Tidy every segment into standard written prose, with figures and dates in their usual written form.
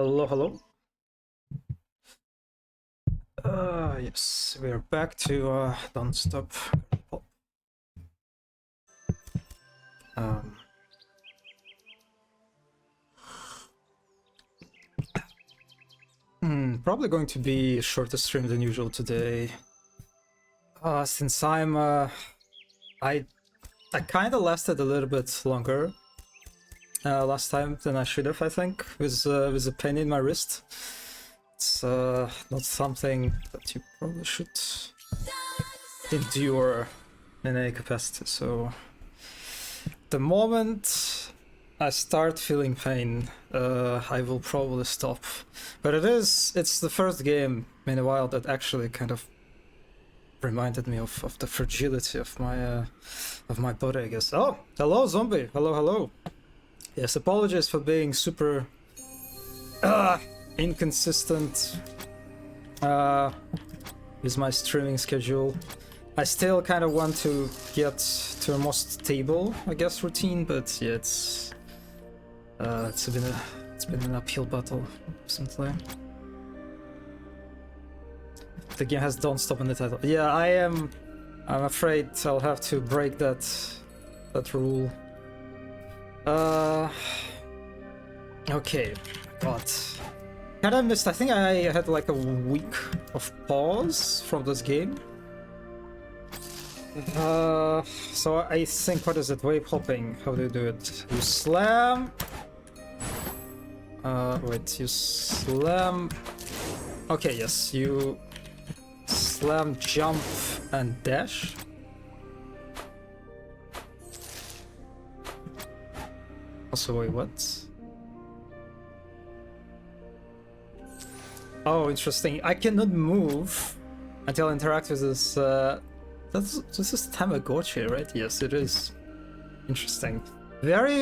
Hello, hello. Yes, we are back to Don't Stop Girlypop. Um, Probably going to be a shorter stream than usual today. Since I kind of lasted a little bit longer last time than I should have, I think, with a pain in my wrist. It's not something that you probably should endure in any capacity. So the moment I start feeling pain, I will probably stop. But it's the first game in a while that actually kind of reminded me of the fragility of my body, I guess. Oh, hello, zombie. Hello. Yes, apologies for being super inconsistent with my streaming schedule. I still kind of want to get to a more stable, I guess, routine, but yeah, it's been an uphill battle recently. The game has Don't Stop in the title. Yeah, I'm afraid I'll have to break that rule. Okay, God. Kind of missed. I think I had like a week of pause from this game. So I think, what is it? Wave hopping. How do you do it? You slam. Wait, you slam. Okay, yes, you slam, jump, and dash. Also, wait, what? Oh, interesting. I cannot move until I interact with this. This is Tamagotchi, right? Yes, it is. Interesting. Very,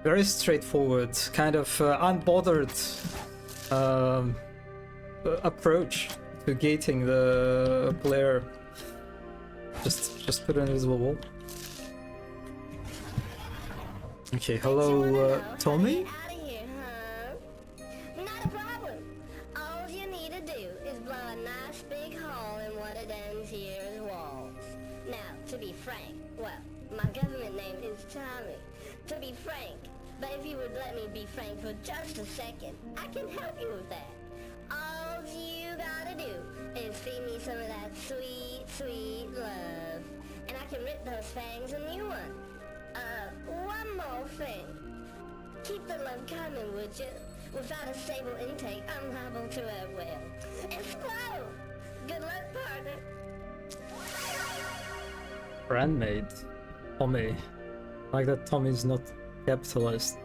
very straightforward, kind of unbothered approach to gating the player. Just put an invisible wall. Okay, hello, Tommy? Not a problem. All you need to do is blow a nice big hole in one of them here's walls. Now, to be frank, well, my government name is Tommy. To be frank, but if you would let me be frank for just a second, I can help you with that. All you gotta do is feed me some of that sweet, sweet love, and I can rip those fangs a new one. One more thing. Keep the love coming, would you? Without a stable intake, I'm liable to a, well, explode! Good luck, partner! Brandmate. Tommy. Like that Tommy's not capitalized.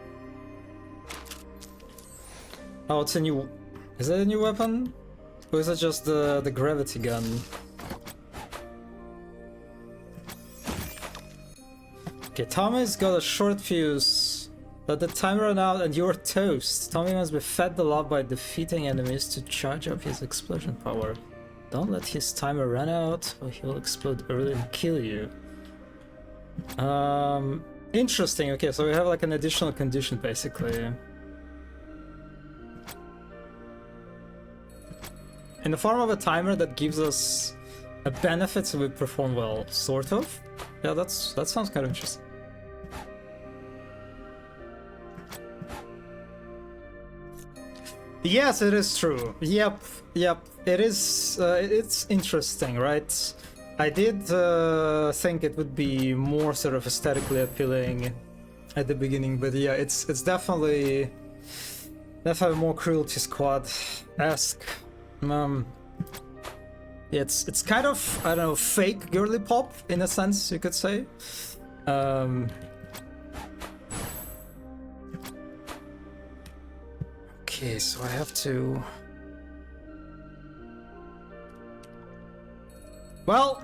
Oh, it's a new... Is that a new weapon? Or is it just the gravity gun? Okay, Tommy's got a short fuse. Let the timer run out and you're toast. Tommy must be fed the love by defeating enemies to charge up his explosion power. Don't let his timer run out or he'll explode early and kill you. Interesting. Okay, so we have like an additional condition basically. In the form of a timer that gives us a benefit so we perform well, sort of. Yeah, that sounds kind of interesting. Yes, it is true. Yep. It is. It's interesting, right? I did think it would be more sort of aesthetically appealing at the beginning, but yeah, it's definitely more Cruelty Squad-esque. Yeah, it's kind of, I don't know, fake Girlypop in a sense, you could say. Okay, so I have to... Well,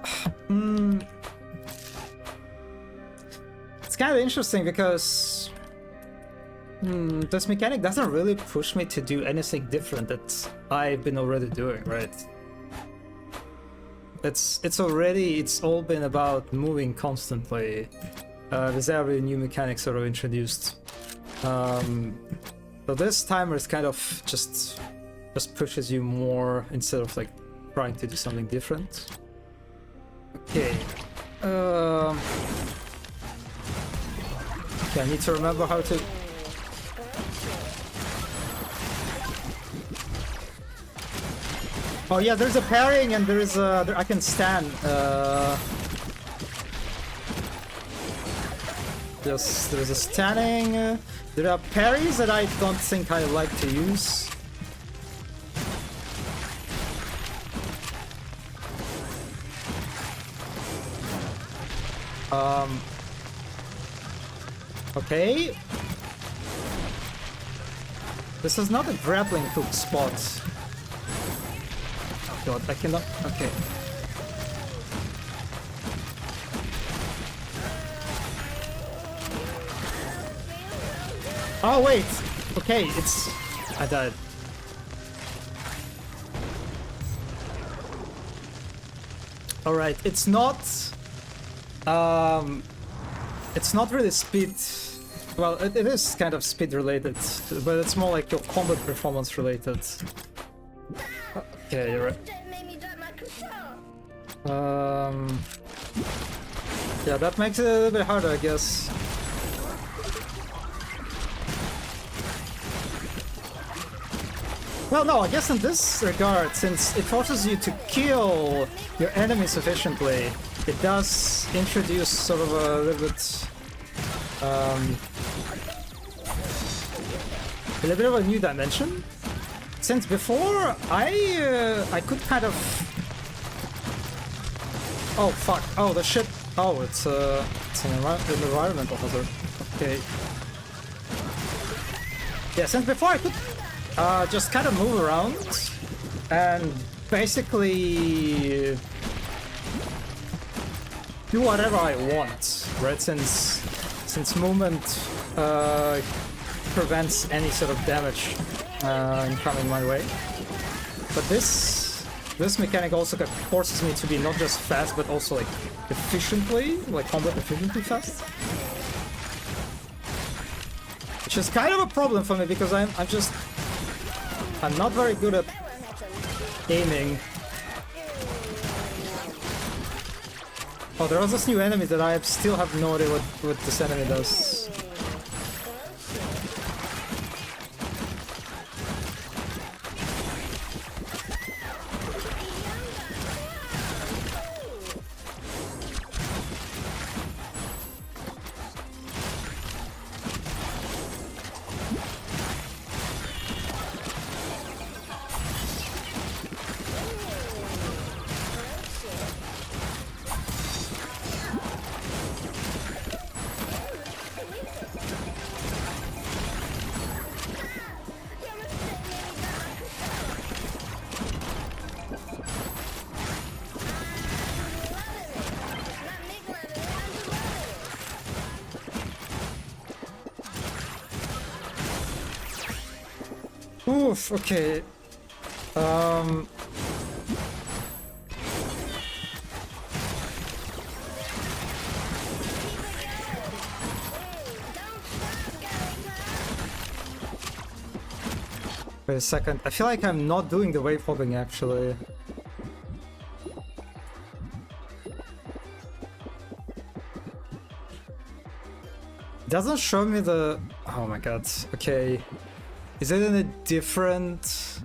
it's kind of interesting because this mechanic doesn't really push me to do anything different that I've been already doing, right? It's all been about moving constantly with every new mechanic sort of introduced. So this timer is kind of just pushes you more instead of like trying to do something different. Okay. Okay, I need to remember how to. Oh yeah, there's a parrying and there is a. I can stand. Yes, there's a standing. There are parries that I don't think I like to use. Okay. This is not a grappling hook spot. Oh god, I cannot. Okay. Oh wait! Okay, it's... I died. Alright, it's not... It's not really speed... Well, it is kind of speed related, but it's more like your combat performance related. Okay, you're right. Yeah, that makes it a little bit harder, I guess. Well, no, I guess in this regard, since it forces you to kill your enemy sufficiently, it does introduce sort of a little bit of a new dimension. Since before, I could kind of... Oh, fuck. Oh, the shit. Oh, it's an environmental hazard. Okay. Yeah, since before I could just kind of move around and basically do whatever I want, right? Since movement prevents any sort of damage coming my way. But this mechanic also forces me to be not just fast, but also like efficiently, like combat efficiently fast. Which is kind of a problem for me because I'm not very good at aiming. Oh, there was this new enemy that I still have no idea what this enemy does. Oof, okay. Wait a second. I feel like I'm not doing the wave hopping actually. Doesn't show me the... Oh my god. Okay. Is it in a different...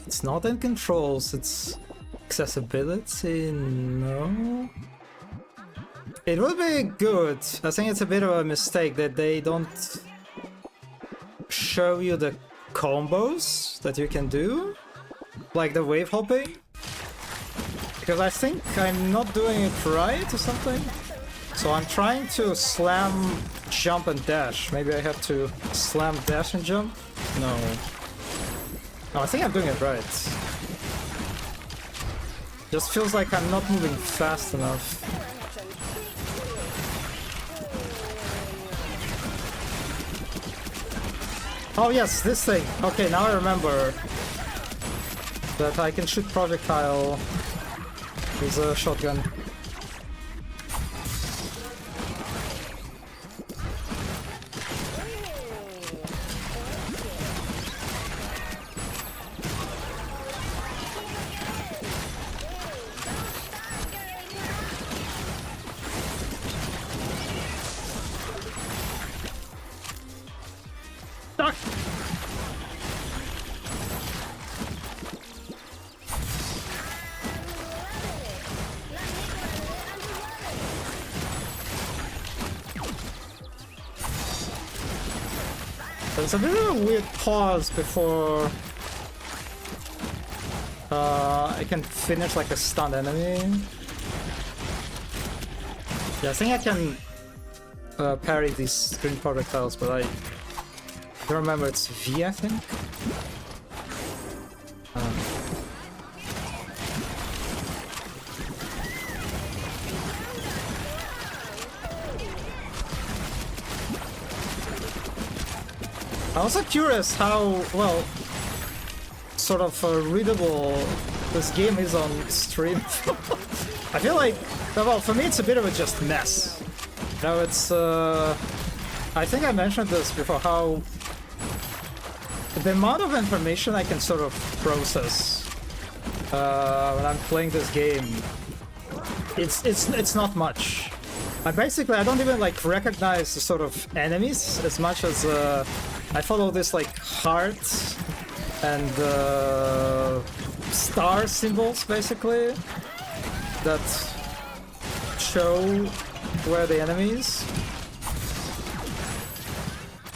It's not in controls, it's accessibility, no? It would be good. I think it's a bit of a mistake that they don't show you the combos that you can do, like the wave hopping. Because I think I'm not doing it right or something. So I'm trying to slam, jump and dash. Maybe I have to slam, dash and jump? No. No, I think I'm doing it right. Just feels like I'm not moving fast enough. Oh yes, this thing. Okay, now I remember that I can shoot projectile with a shotgun. There's a bit of a weird pause before I can finish like a stunned enemy. Yeah, I think I can parry these green projectiles, but I don't remember. It's V, I think. I'm also curious how, well, sort of readable this game is on stream. I feel like, well, for me it's a bit of a just mess. You know, it's, I think I mentioned this before, how the amount of information I can sort of process when I'm playing this game, it's not much. I don't even like recognize the sort of enemies as much as I follow this like heart and star symbols basically that show where the enemy is.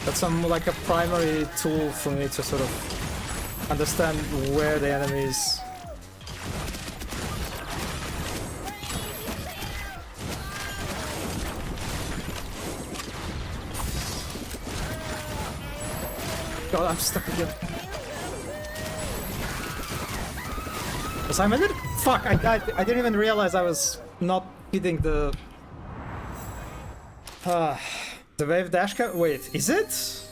That's like a primary tool for me to sort of understand where the enemy is. God, I'm stuck again. Because I'm a little... Fuck, I didn't even realize I was not hitting the... the wave dash cut? Wait, is it?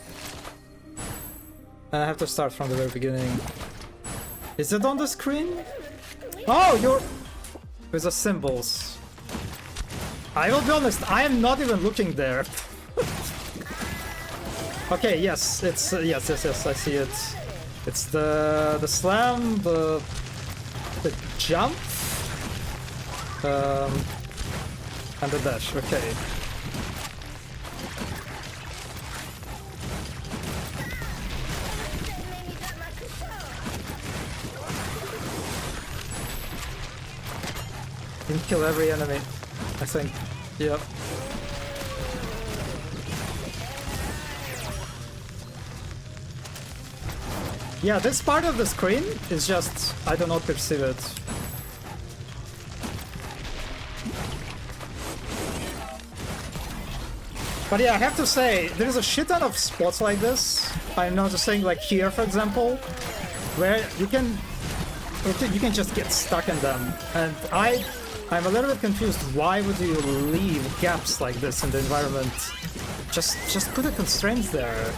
I have to start from the very beginning. Is it on the screen? Oh, you're... With the symbols. I will be honest, I am not even looking there. Okay, yes, it's yes, I see it. It's the slam, the jump, and the dash. Okay. Didn't kill every enemy, I think. Yep. Yeah, this part of the screen is just... I do not perceive it. But yeah, I have to say, there's a shit ton of spots like this. I'm noticing, like here, for example, where you can just get stuck in them. And I'm a little bit confused. Why would you leave gaps like this in the environment? Just put a constraint there.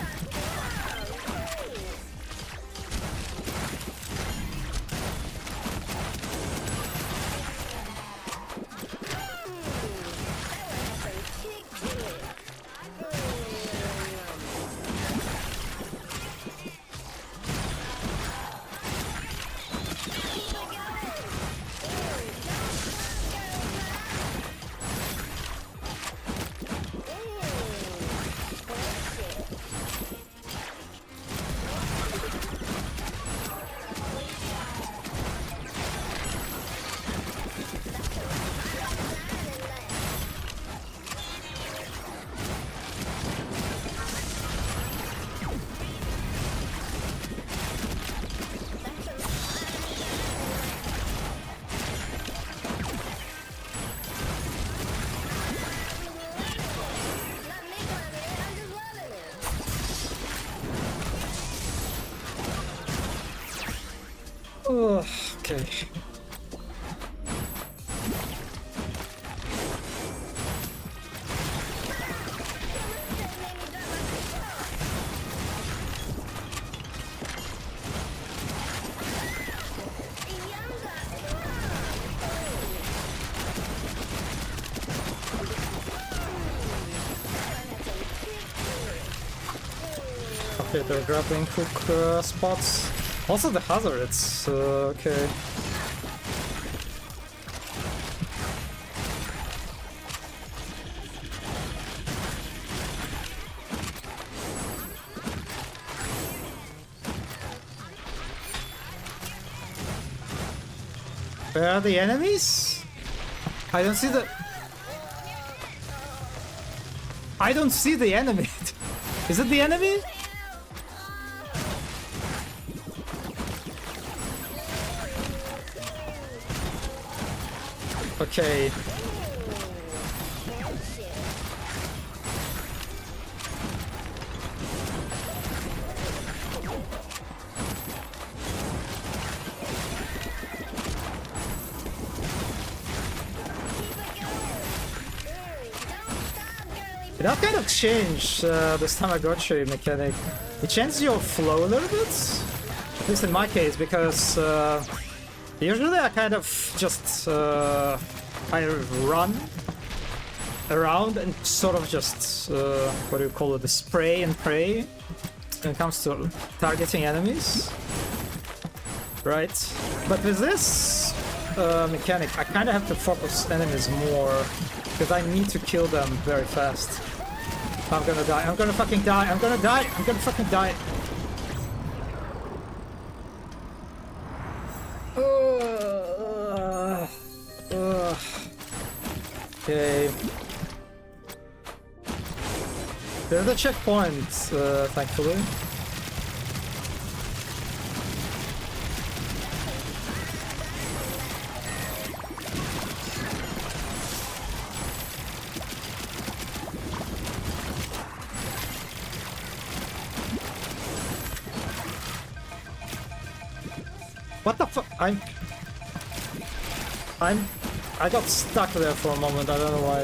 Okay. Okay, they're grappling hook spots. Also the hazards, okay. Where are the enemies? I don't see the... I don't see the enemy. Is it the enemy? Okay. That kind of changed this Tamagotchi mechanic. It changed your flow a little bit, at least in my case, because usually I kind of just I run around and sort of just what do you call it, the spray and pray when it comes to targeting enemies, right? But with this mechanic, I kind of have to focus enemies more because I need to kill them very fast. I'm gonna die. I'm gonna fucking die. I'm gonna die. I'm gonna fucking die. Okay. There's a checkpoint, thankfully. What the fuck? I got stuck there for a moment, I don't know why.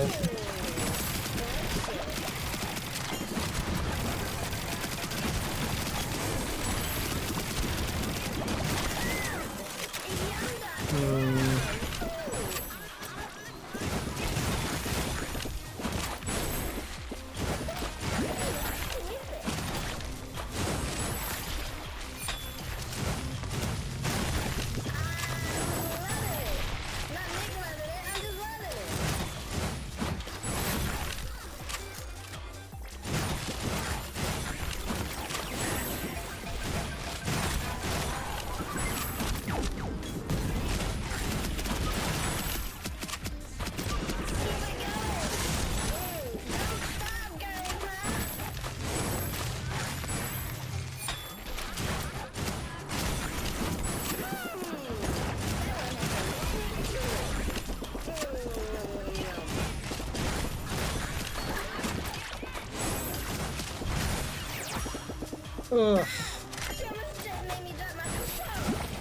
Ugh.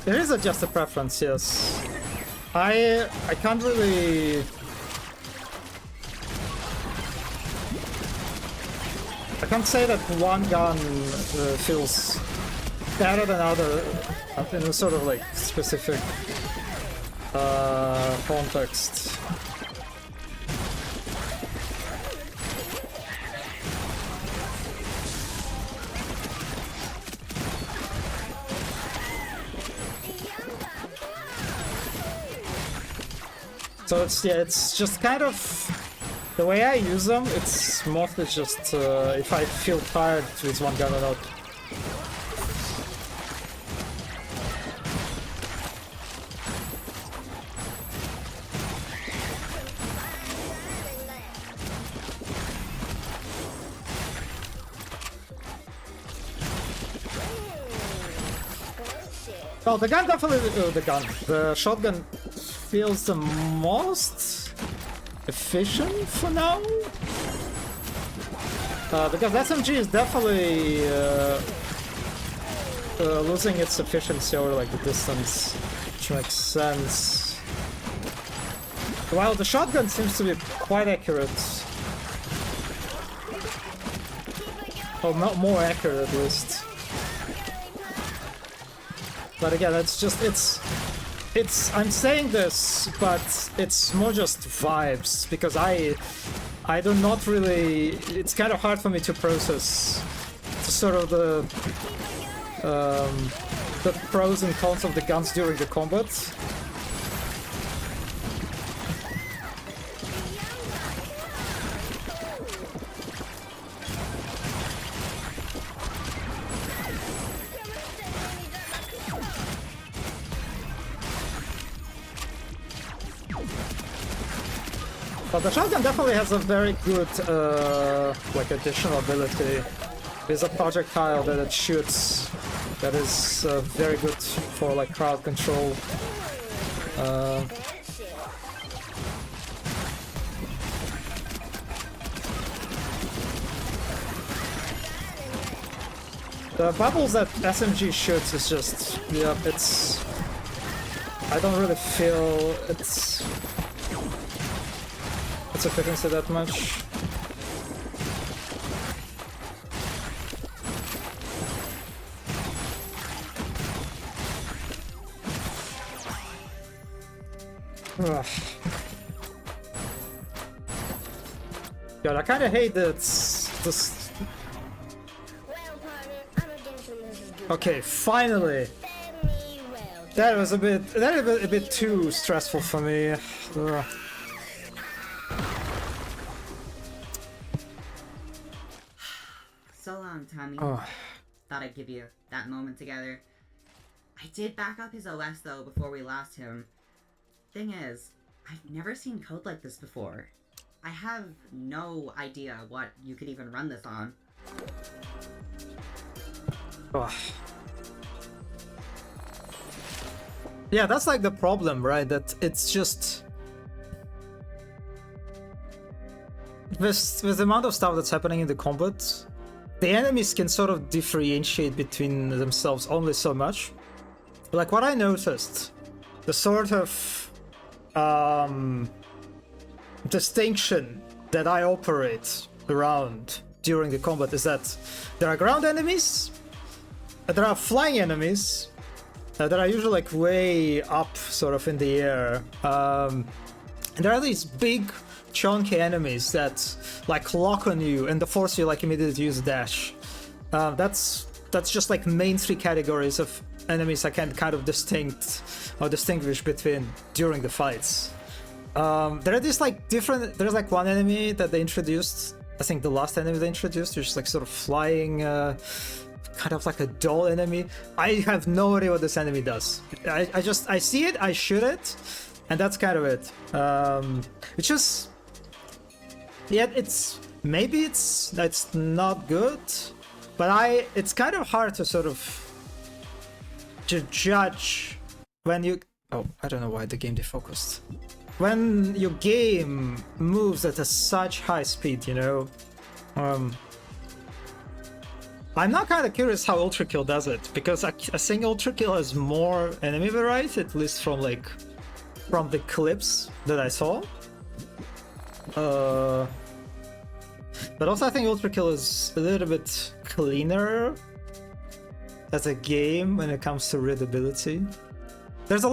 There is just a preference, yes. I can't really... I can't say that one gun feels better than other in a sort of like specific context. So it's just kind of the way I use them. It's mostly just if I feel tired with one gun or not. Well, the gun definitely, the shotgun feels the most efficient for now. Because SMG is definitely losing its efficiency over like the distance, which makes sense. While the shotgun seems to be quite accurate. Well, not more accurate at least. But again, it's just, I'm saying this, but it's more just vibes, because I do not really, it's kind of hard for me to process sort of the pros and cons of the guns during the combat. But the shotgun definitely has a very good, like, additional ability. There's a projectile that it shoots that is very good for, like, crowd control. The bubbles that SMG shoots is just, yeah, it's... I don't really feel it's efficiency that much. Ugh. God, I kind of hate this. Okay, finally. That was a bit too stressful for me. Ugh. So long, Tommy. Oh. Thought I'd give you that moment together. I did back up his OS though before we lost him. Thing is, I've never seen code like this before. I have no idea what you could even run this on. Oh. Yeah, that's like the problem, right? That it's just with the amount of stuff that's happening in the combat, the enemies can sort of differentiate between themselves only so much. Like what I noticed, the sort of distinction that I operate around during the combat is that there are ground enemies, there are flying enemies, that are usually like way up sort of in the air, and there are these big chunky enemies that like lock on you and force you like immediately to use dash. That's just like main three categories of enemies I can kind of distinguish between during the fights. There are these like there's like one enemy that they introduced, I think the last enemy they introduced, which is like sort of flying, kind of like a doll enemy. I have no idea what this enemy does. I see it, I shoot it, and that's kind of it. It's just, yeah, it's not good, but it's kind of hard to sort of to judge when you, oh, I don't know why the game defocused. When your game moves at such high speed, you know. I'm now kind of curious how Ultra Kill does it, because I think Ultra Kill has more enemy variety, at least from the clips that I saw. But also I think Ultra Kill is a little bit cleaner as a game when it comes to readability. There's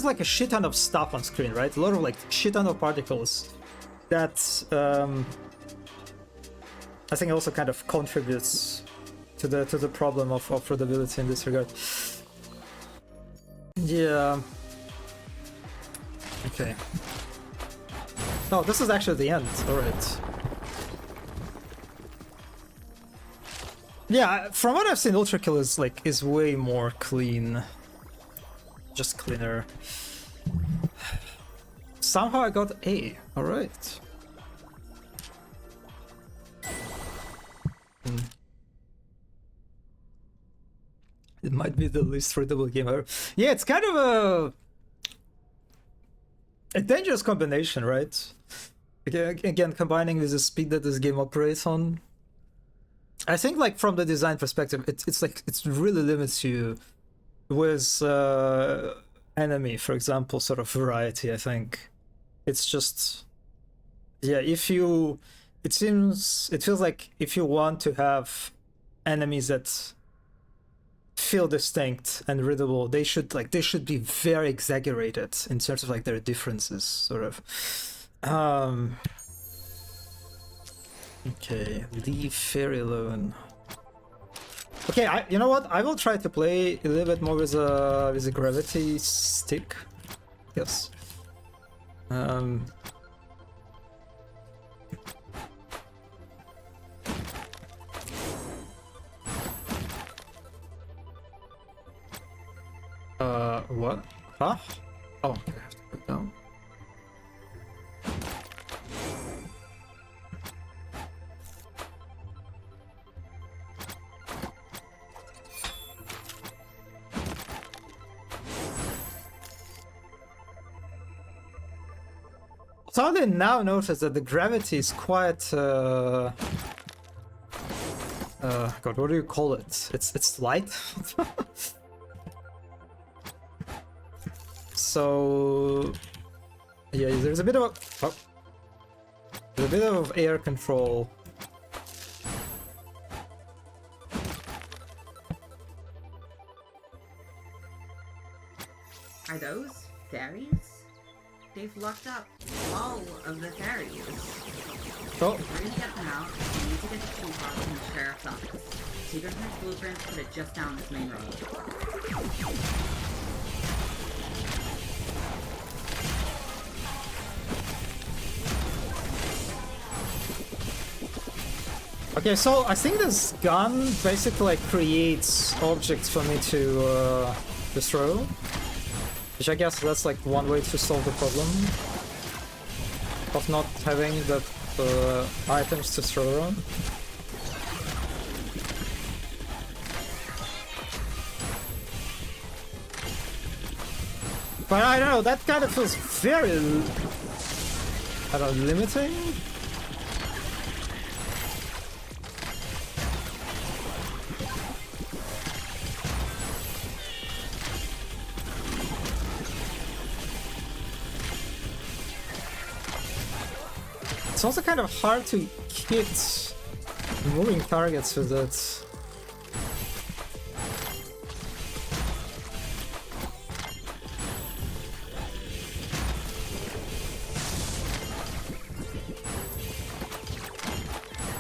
like a shit ton of stuff on screen, right? A lot of like shit ton of particles that I think also kind of contributes to the problem of readability in this regard. Yeah. Okay. Oh, this is actually the end. Alright. Yeah, from what I've seen, Ultra Kill is way more clean. Just cleaner. Somehow I got A. Alright. It might be the least readable game ever. Yeah, it's kind of a dangerous combination, right? Again, combining with the speed that this game operates on. I think, like, from the design perspective, it's really limits you with enemy, for example, sort of variety. I think it's just, yeah, it feels like if you want to have enemies that feel distinct and readable, they should be very exaggerated in terms of like their differences, sort of. Okay, leave Fairy alone. Okay, you know what? I will try to play a little bit more with a gravity stick. Yes. What? Huh? Oh, okay, I have to put down. So I now notice that the gravity is quite God, what do you call it? It's light. So yeah, there's a bit of there's a bit of air control. Are those fairies? They've locked up all of the fairies. Oh, We're gonna get them out. We need to get the key box from the sheriff's office. Secret Hunter's blueprint put it just down this main road. okay, so I think this gun basically like creates objects for me to throw. Which I guess that's like one way to solve the problem of not having the items to throw around. But I don't know, that kind of feels very, I don't know, limiting? It's also kind of hard to hit moving targets with it.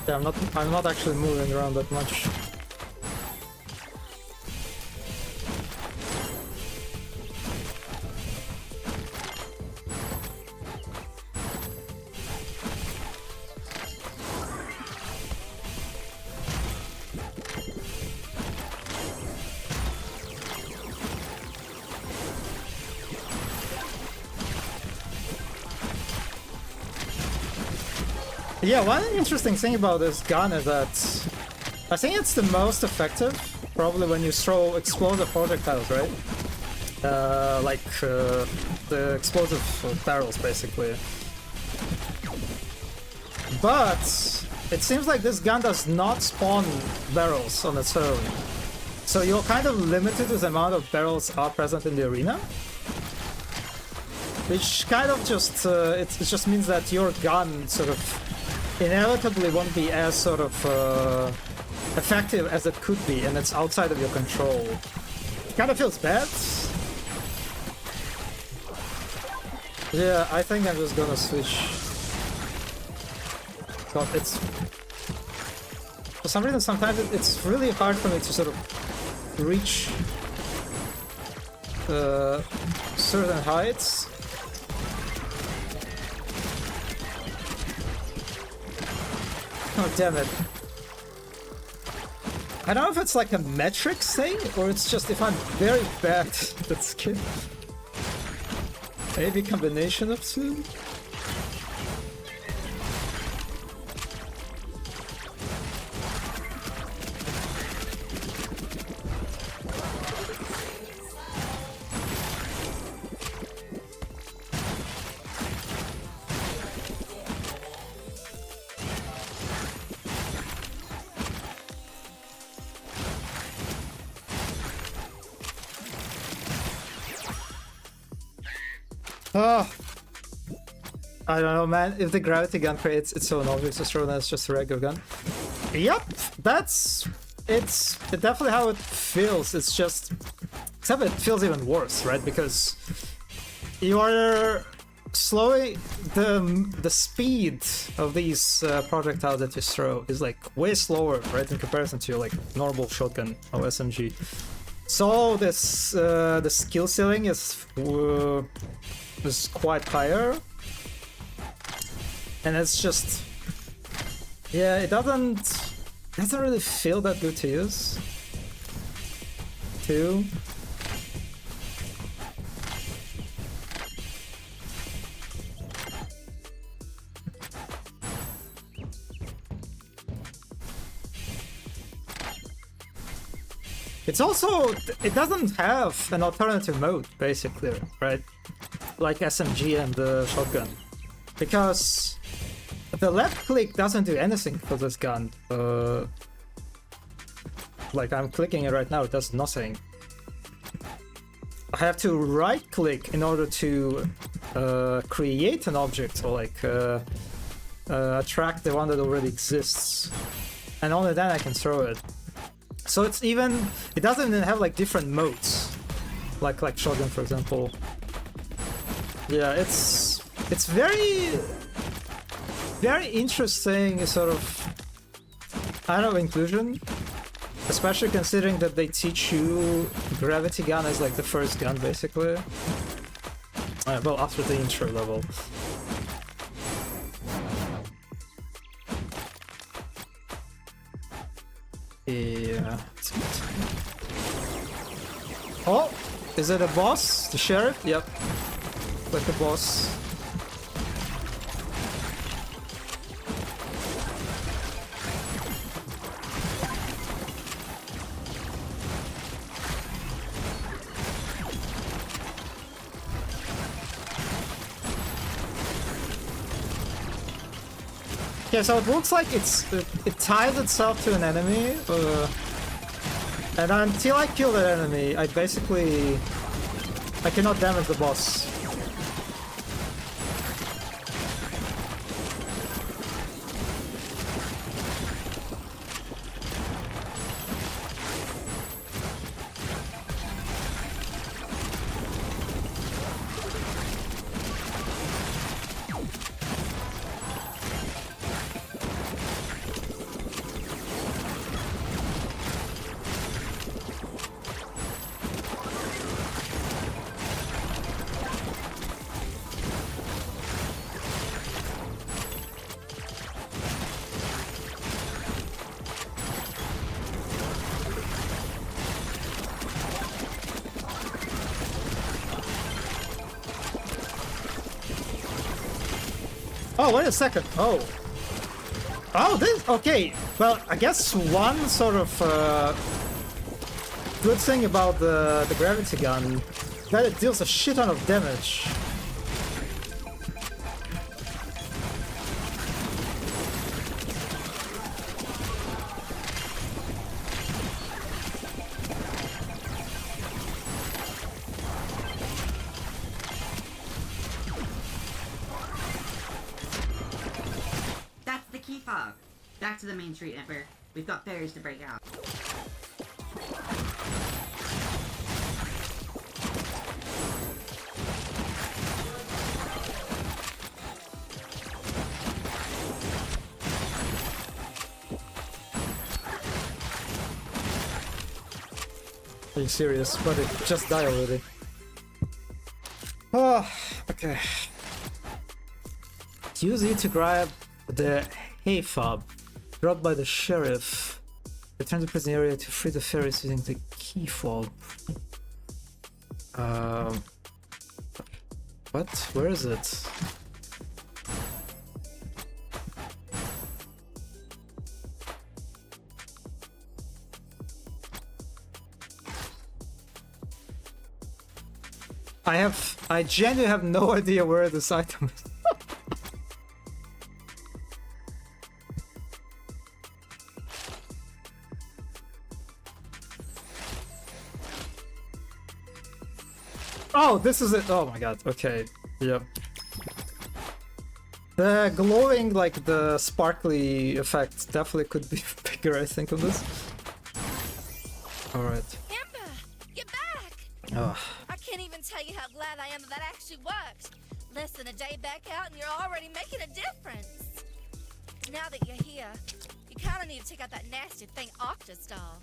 Yeah, I'm not actually moving around that much. Yeah, one interesting thing about this gun is that I think it's the most effective, probably when you throw explosive projectiles, right? The explosive barrels, basically. But it seems like this gun does not spawn barrels on its own. So you're kind of limited with the amount of barrels are present in the arena. Which kind of just, it just means that your gun sort of inevitably won't be as sort of effective as it could be, and it's outside of your control. It kind of feels bad. Yeah, I think I'm just gonna switch. God, it's... For some reason, sometimes it's really hard for me to sort of reach certain heights. Oh, damn it. I don't know if it's like a metrics thing, or it's just if I'm very bad at skill. Maybe a combination of two? Oh, I don't know, man. If the gravity gun creates its own objects to throw, then it's just a regular gun. Yep, it's definitely how it feels. It's just, except it feels even worse, right? Because you are slowing the speed of these projectiles that you throw is like way slower, right, in comparison to your like normal shotgun or SMG. So this the skill ceiling is quite higher, and it's just, yeah, it doesn't really feel that good to use too. It's also, it doesn't have an alternative mode, basically, right? Like SMG and the shotgun. Because the left click doesn't do anything for this gun. Like, I'm clicking it right now, it does nothing. I have to right-click in order to create an object, or like attract the one that already exists. And only then I can throw it. So it's even... It doesn't even have like different modes. Like shotgun, for example. Yeah, it's very interesting sort of, I don't know, inclusion. Especially considering that they teach you gravity gun as like the first gun, basically. Well, after the intro level. Yeah. Oh! Is it a boss? The sheriff? Yep. Like a boss. Yeah, so it looks like it ties itself to an enemy, and until I kill that enemy, I cannot damage the boss. Oh, wait a second. Oh, this... Okay, well, I guess one sort of good thing about the gravity gun, that it deals a shit ton of damage. Back to the main street, Emperor. We've got barriers to break out. Are you serious? But it just died already. Oh, okay. Use it to grab the hay fob dropped by the sheriff. Return to the prison area to free the ferries using the key fob. What? Where is it? I genuinely have no idea where this item is. Oh, this is it. Oh my god. Okay. Yep. The glowing, like the sparkly effect definitely could be bigger, I think, on this. Alright. Ember, you're back! Oh. I can't even tell you how glad I am that actually worked. Less than a day back out and you're already making a difference. Now that you're here, you kind of need to check out that nasty thing Octa stole.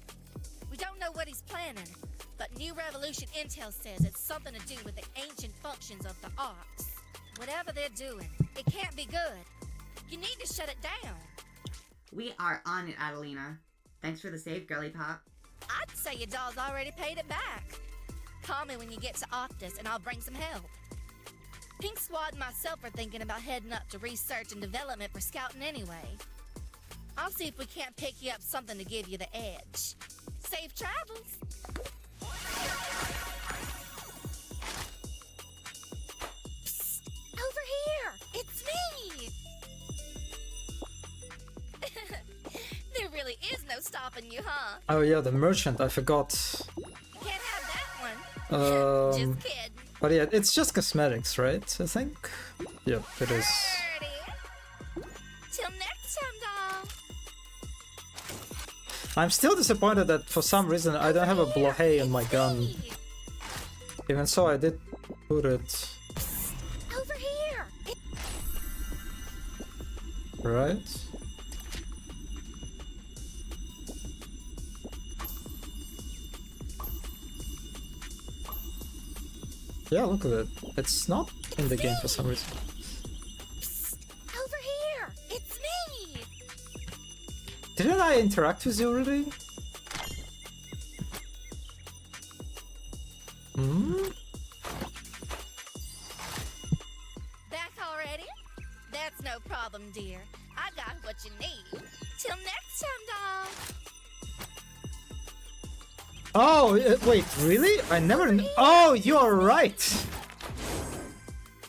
We don't know what he's planning, but New Revolution Intel says it's something to do with the ancient functions of the arts. Whatever they're doing, it can't be good. You need to shut it down. We are on it, Adelina. Thanks for the save, Girlypop. I'd say your doll's already paid it back. Call me when you get to Optus and I'll bring some help. Pink Squad and myself are thinking about heading up to research and development for scouting anyway. I'll see if we can't pick you up something to give you the edge. Safe travels! Psst! Over here! It's me! There really is no stopping you. you, huh? Oh yeah, the merchant, I forgot. Can't have that one. Just kidding. But yeah, it's just cosmetics, right? I think? Yep, it is. Birdie. Till next time, doll. I'm still disappointed that for some reason I don't have a blohe in my gun. Me. Even so, I did put it. Over here. Right? Yeah, look at it. It's not in the game for some reason. Over here. It's me. Didn't I interact with you already? Hmm? Back already? That's no problem, dear. I got what you need. Till next time, doll. Oh, wait, really? I never. Oh, you are right.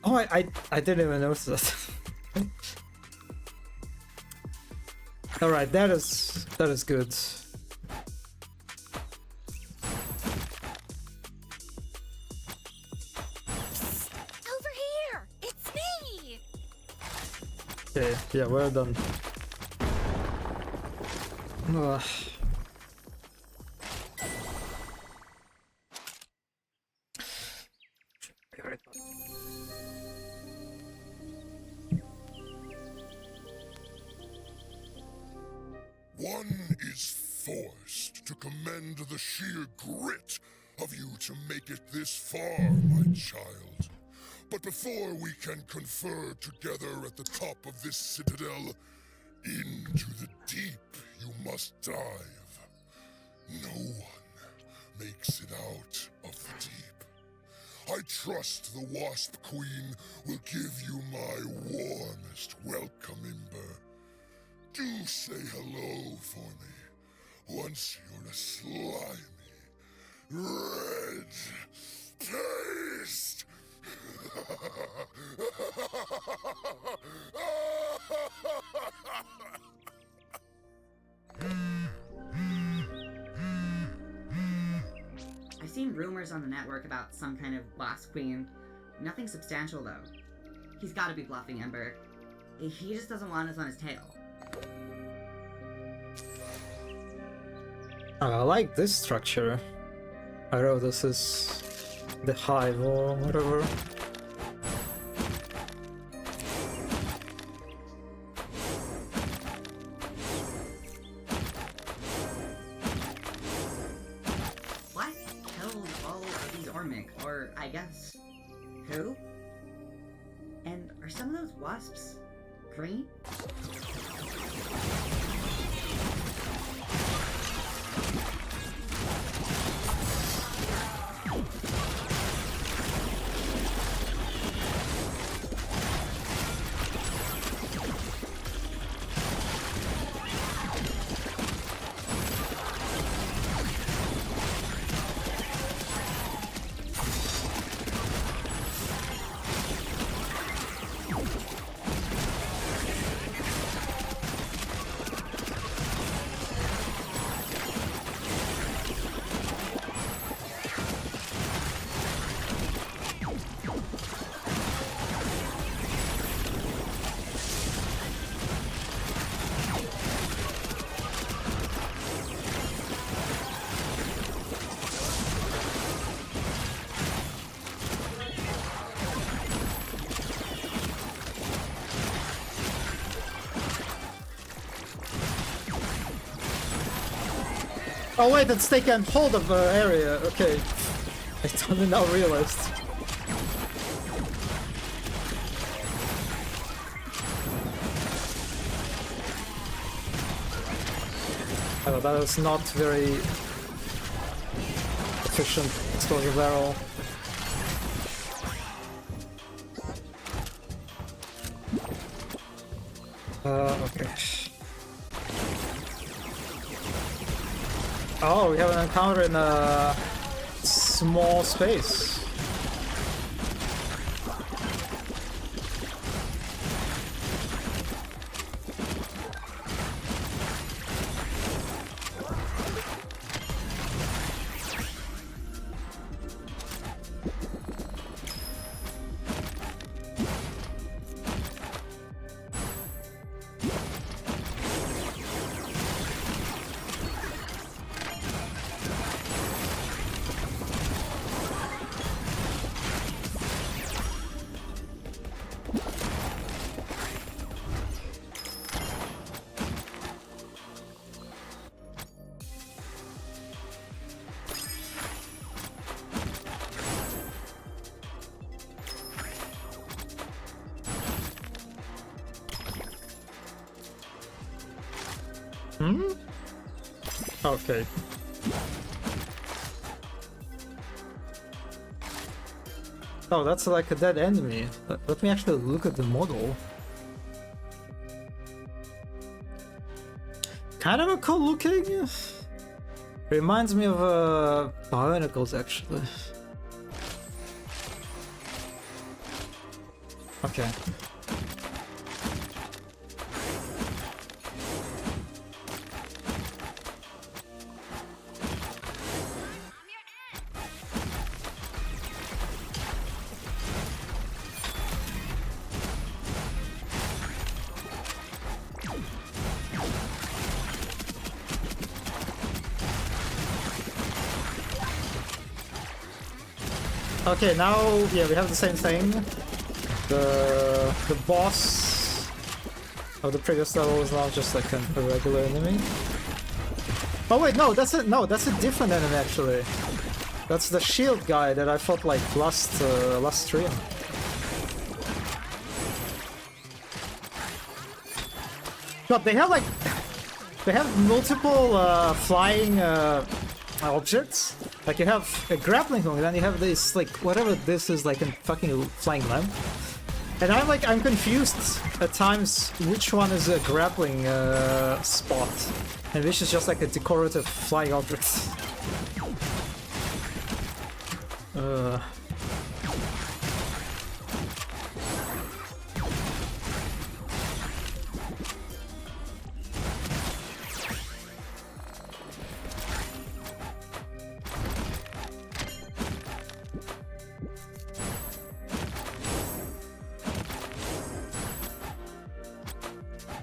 Oh, I didn't even notice that. All right, that is good. Over here. It's me. Okay, yeah, well done. Ugh. One is forced to commend the sheer grit of you to make it this far, my child. But before we can confer together at the top of this citadel, into the deep you must dive. No one makes it out of the deep. I trust the Wasp Queen will give you my warmest welcome, Imber. Do say hello for me once you're a slimy, red taste. I've seen rumors on the network about some kind of Wasp Queen. Nothing substantial, though. He's gotta be bluffing Ember. He just doesn't want us on his tail. I like this structure. I don't know, this is the hive or whatever. What killed all of these Ormic? Or, I guess, who? And are some of those wasps green? Oh wait, it's taken hold of the area. Okay, I totally now realized. Oh, that was not very efficient explosive barrel. Okay. Oh, we have an encounter in a small space. Okay. Oh, that's like a dead enemy. Let me actually look at the model. Kind of a cool looking. Reminds me of Bionicles actually. Okay. Okay, now, yeah, we have the same thing. The boss of the previous level is now just like a regular enemy. Oh wait, no, that's a different enemy actually. That's the shield guy that I fought like last stream. God, they have multiple flying objects. Like you have a grappling hook, and then you have this like whatever this is, like a fucking flying lamp. And I'm confused at times which one is a grappling spot and which is just like a decorative flying object.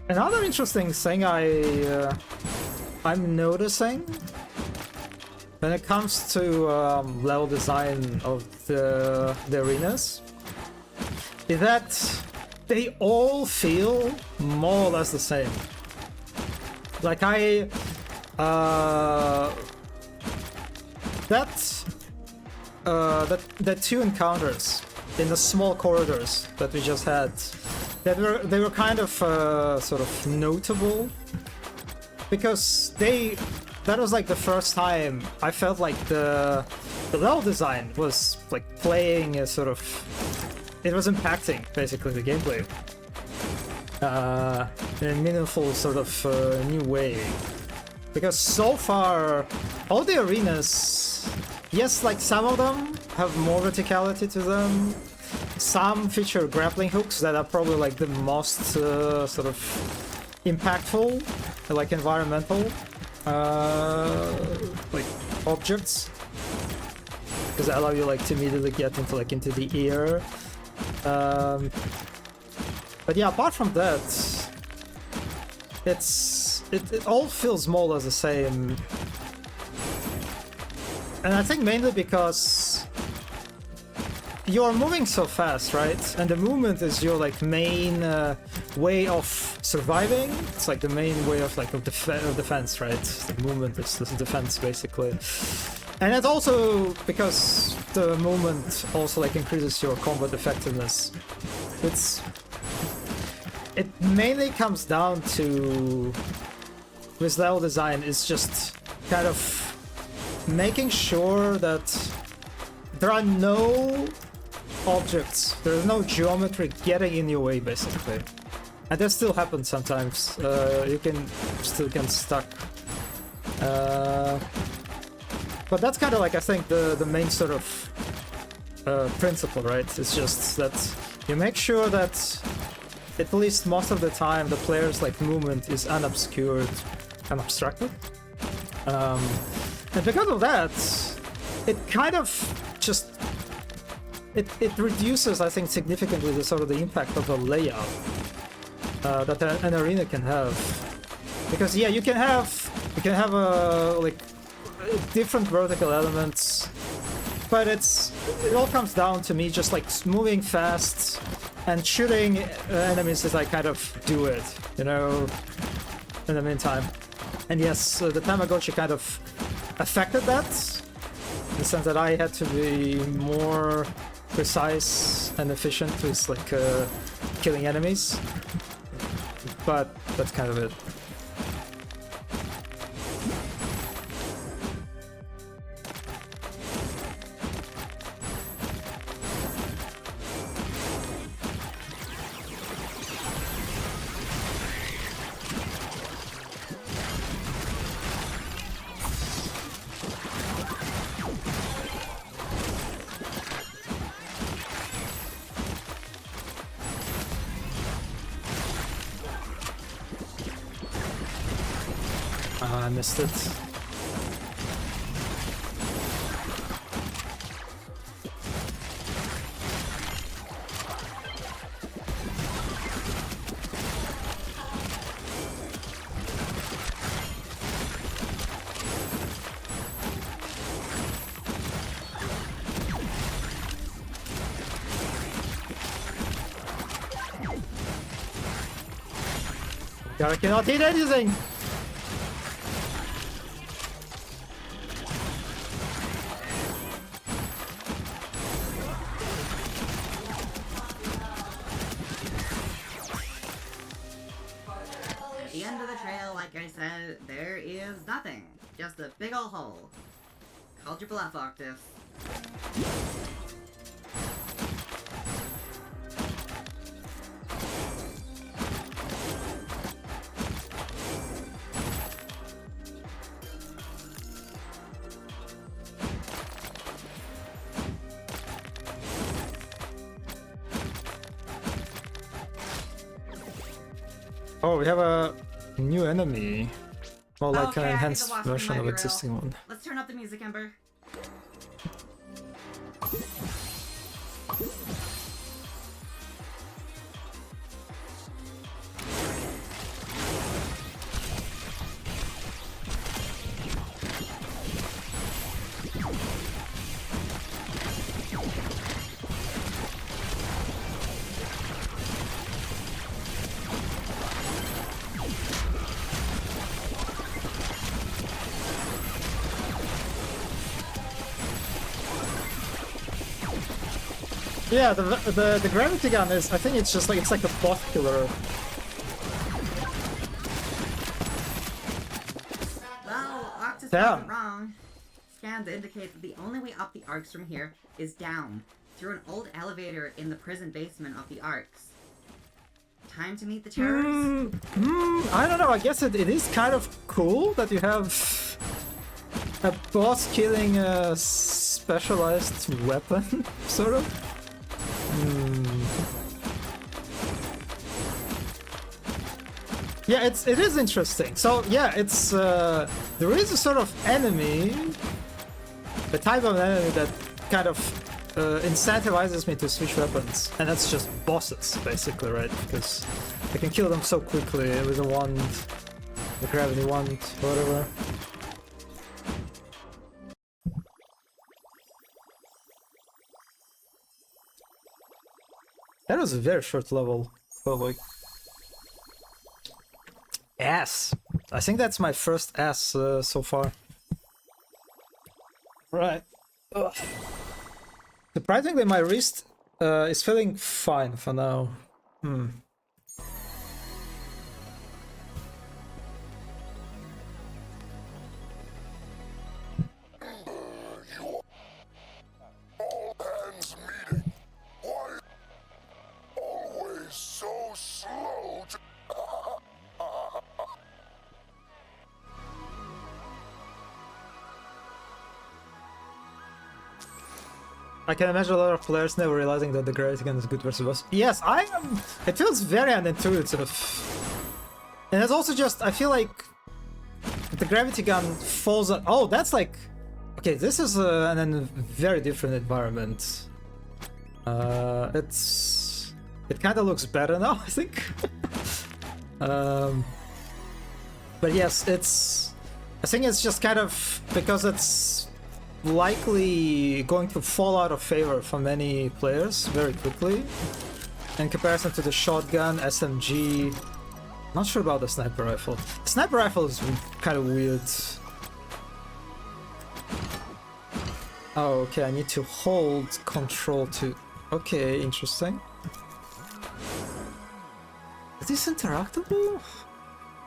Another interesting thing I'm noticing when it comes to level design of the arenas is that they all feel more or less the same. Like that two encounters in the small corridors that we just had. They were kind of sort of notable because that was like the first time I felt like the level design was like playing a sort of, it was impacting basically the gameplay in a meaningful sort of new way. Because so far all the arenas, yes, like some of them have more verticality to them. Some feature grappling hooks that are probably like the most sort of impactful, like environmental like objects, because they allow you like to immediately get into the air. But yeah, apart from that, it all feels more or less the same, and I think mainly because you're moving so fast, right? And the movement is your like main way of surviving. It's like the main way of like of defense, right? The movement is defense basically. And it's also because the movement also like increases your combat effectiveness. It mainly comes down to, with level design, is just kind of making sure that there are no objects, there's no geometry getting in your way basically. And that still happens sometimes. You can still get stuck. But that's kind of like, I think, the main sort of principle, right? It's just that you make sure that at least most of the time the player's like movement is unobscured and abstracted. And because of that, it kind of just it reduces, I think, significantly the sort of the impact of the layout that an arena can have. Because yeah, you can have like different vertical elements, but it all comes down to me just like moving fast and shooting enemies as I kind of do it, you know, in the meantime. And yes, the Tamagotchi kind of affected that, in the sense that I had to be more precise and efficient with like killing enemies, but that's kind of it. I missed it. God, I cannot hit anything! At the end of the trail, like I said, there is nothing. Just a big ol' hole. Called your bluff, Octus. Oh, we have a new enemy. Well, like Okay, an I think enhanced the wasp version might of be existing real. one. Let's turn up the music, Ember. Yeah, the gravity gun is, I think it's just like, it's like a boss killer. Well, Octus Damn. wasn't wrong. Scans indicate that the only way up the arcs from here is down, through an old elevator in the prison basement of the arcs. Time to meet the terrorists? I don't know, I guess it is kind of cool that you have a boss killing a specialized weapon, sort of. Yeah, it is interesting. So yeah, it's there is a sort of enemy, the type of enemy that kind of incentivizes me to switch weapons, and that's just bosses, basically, right? Because I can kill them so quickly with a wand, the gravity wand, whatever. That was a very short level, but like S. I think that's my first S so far. Right. Ugh. Surprisingly, my wrist is feeling fine for now. All hands meeting. Why always so slow to... I can imagine a lot of players never realizing that the gravity gun is good versus boss. Yes, I am. It feels very unintuitive. And it's also just, I feel like the gravity gun falls on. Oh, that's like. Okay, this is a very different environment. It kind of looks better now, I think. But yes, I think it's just kind of because it's likely going to fall out of favor for many players very quickly. in comparison to the shotgun, SMG. Not sure about the sniper rifle. Sniper rifle is kind of weird. Oh, okay, I need to hold control to... Okay, interesting. Is this interactable?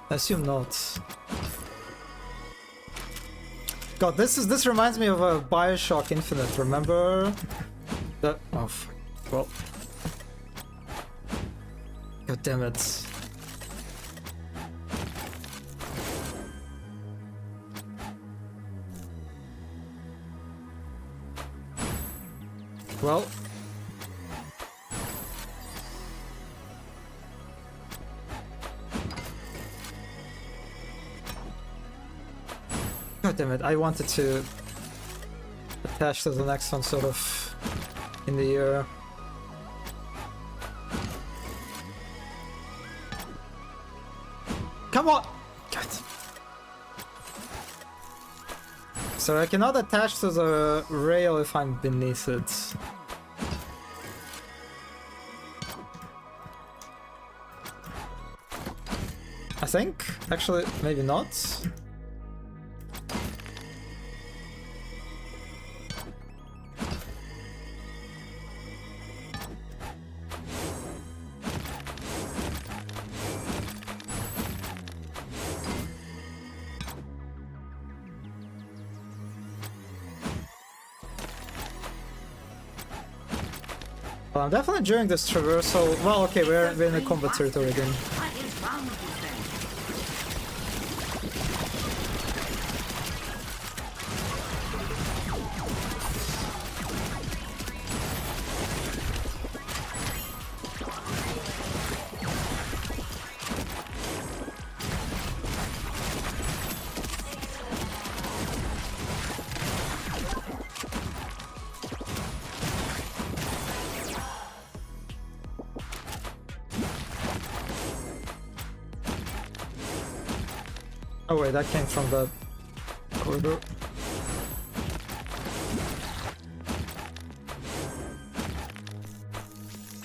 I assume not. God, this reminds me of a Bioshock Infinite, remember? That... Oh, fuck. Well... God damn it. Well... God damn it, I wanted to attach to the next one sort of in the air. Come on! God. So I cannot attach to the rail if I'm beneath it. I think? Actually, maybe not. Well, I'm definitely enjoying this traversal. Well, okay, we're in the combat territory again. What is wrong with these things? Oh wait, that came from the corridor.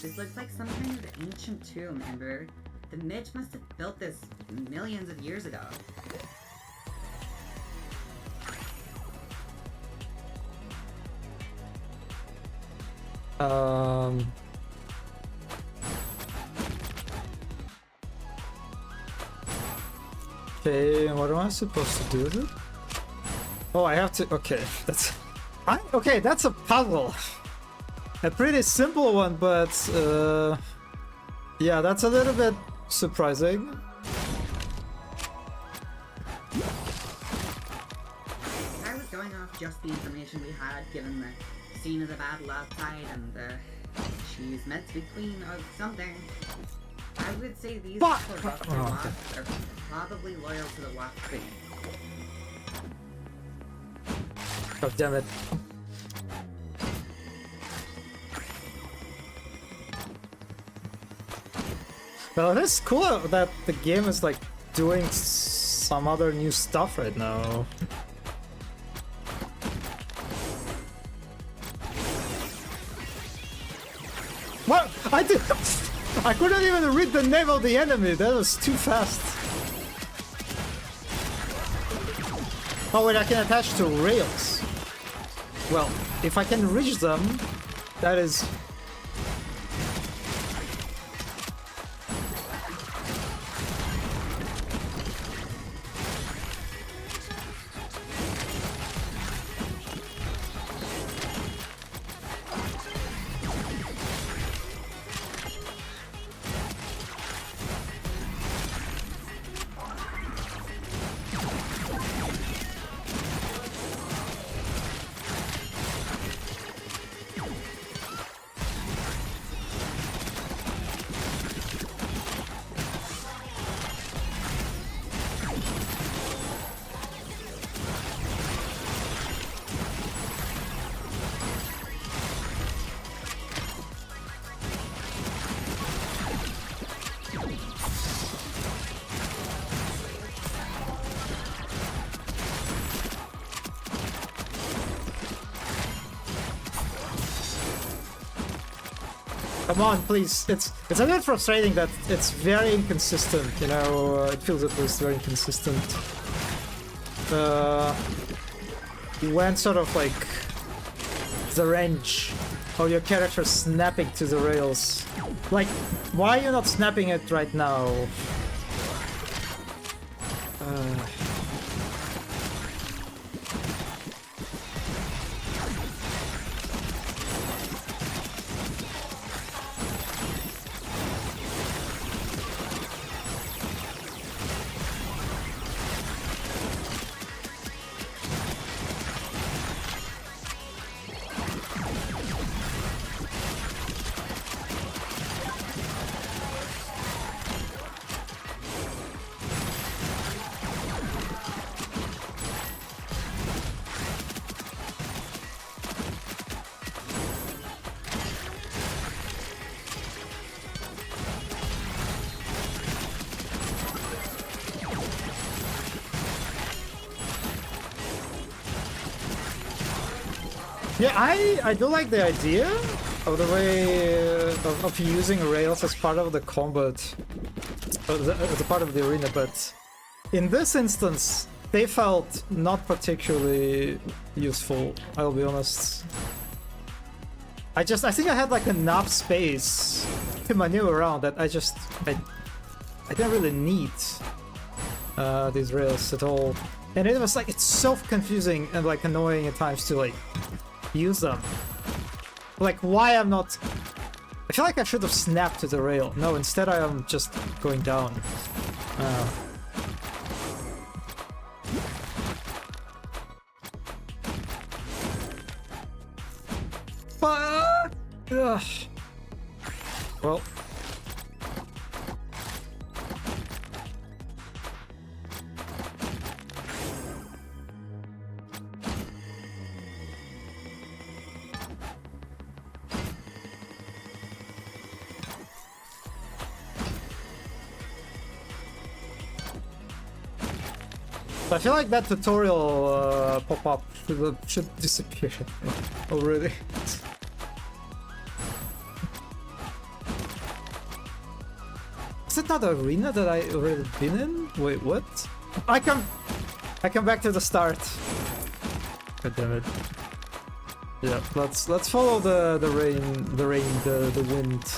This looks like some kind of ancient tomb, Ember. The Mitch must have built this millions of years ago. Okay, what am I supposed to do with it? Oh, I have to... Okay, that's... Okay, that's a puzzle. A pretty simple one, but... yeah, that's a little bit surprising. I was going off just the information we had, given the scene of the battle outside, and she's meant to be queen of something. I would say these corrupt wasps are probably loyal to the wasp queen. God damn it. Well, it is cool that the game is like doing some other new stuff right now. What? I did. I couldn't even read the name of the enemy. That was too fast. Oh wait, I can attach to rails. Well, if I can reach them, that is... Come on, please. It's a bit frustrating that it's very inconsistent, you know, it feels at least very inconsistent. When sort of like the range of your character snapping to the rails. Like, why are you not snapping it right now? Yeah, I do like the idea of the way of using rails as part of the combat, as a part of the arena, but in this instance, they felt not particularly useful, I'll be honest. I think I had like enough space to maneuver around that I didn't really need these rails at all. And it was like, it's so confusing and like annoying at times to like use them. Like, why I'm not... I feel like I should have snapped to the rail. No, instead I am just going down. Fuck! Ugh. Well... I feel like that tutorial pop-up should disappear already. Is it not an arena that I already been in? Wait, what? I come back to the start. God damn it. Yeah, let's follow the wind.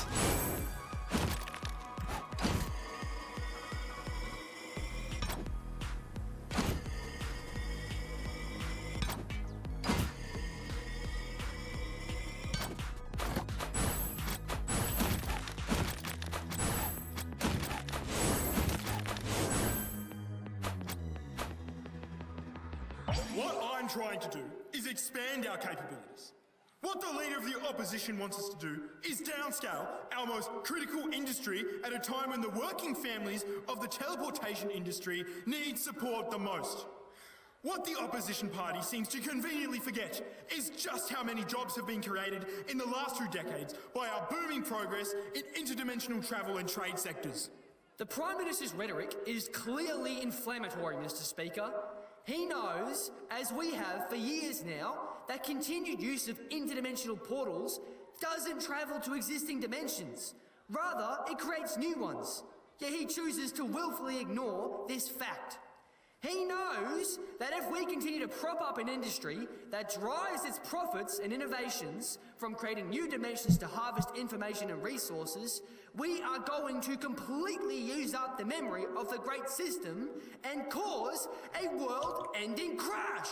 Trying to do is expand our capabilities. What the leader of the opposition wants us to do is downscale our most critical industry at a time when the working families of the teleportation industry need support the most. What the opposition party seems to conveniently forget is just how many jobs have been created in the last 2 decades by our booming progress in interdimensional travel and trade sectors. The Prime Minister's rhetoric is clearly inflammatory, Mr. Speaker. He knows, as we have for years now, that continued use of interdimensional portals doesn't travel to existing dimensions. Rather, it creates new ones. Yet he chooses to willfully ignore this fact. He knows that if we continue to prop up an industry that drives its profits and innovations from creating new dimensions to harvest information and resources, we are going to completely use up the memory of the great system and cause a world-ending crash.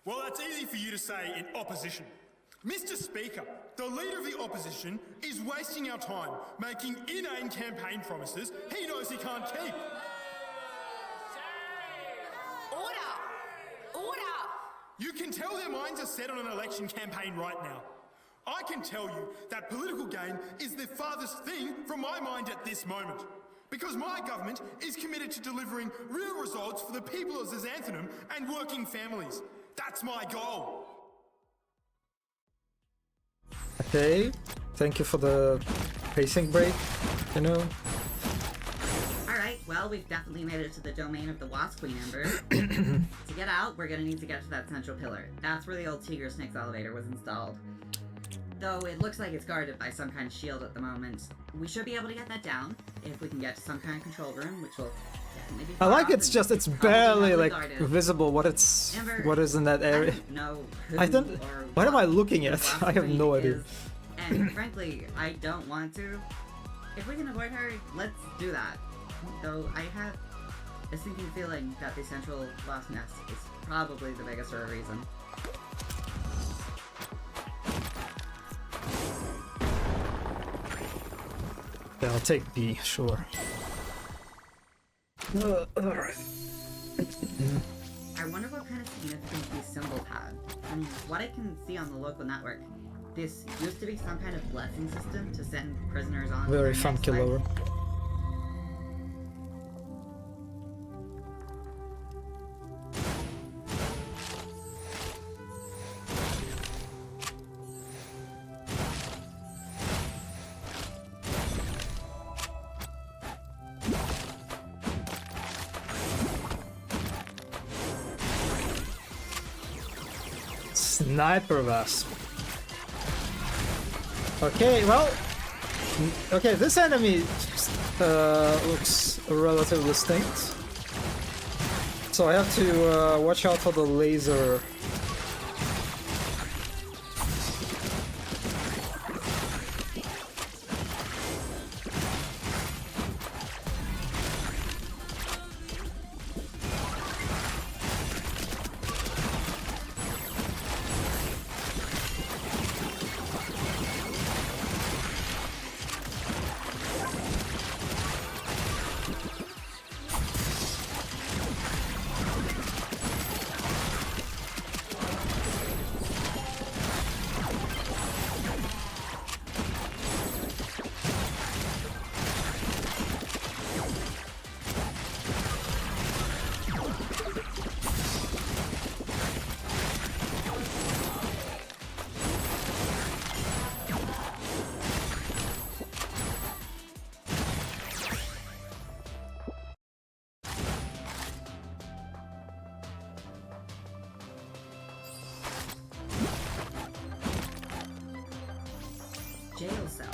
Well, that's easy for you to say in opposition. Mr. Speaker, the leader of the opposition is wasting our time making inane campaign promises he knows he can't keep. Order! You can tell their minds are set on an election campaign right now. I can tell you that political gain is the farthest thing from my mind at this moment. Because my government is committed to delivering real results for the people of Xanthanum and working families. That's my goal. Okay, thank you for the pacing break, you know. Alright, well, we've definitely made it to the domain of the Wasp Queen Ember. To get out, we're gonna need to get to that central pillar. That's where the old Tiger Snake's elevator was installed. Though it looks like it's guarded by some kind of shield at the moment. We should be able to get that down if we can get to some kind of control room, which will definitely be I far like off it's and just it's probably barely heavily like guarded. visible what is in that I area. don't know who I don't. or What am I what looking the at? Blast I have Queen no idea. is, and frankly, I don't want to. If we can avoid her, let's do that. Though I have a sinking feeling that the central lost nest is probably the biggest for a reason. Yeah, I'll take B, sure. Alright. I wonder what kind of significance these symbols had. From what I can see on the local network, this used to be some kind of blessing system to send prisoners on. to their Very next funky life. lower. Sniper Wasp. Okay, well... Okay, this enemy looks relatively distinct. So I have to watch out for the laser. Jail cells.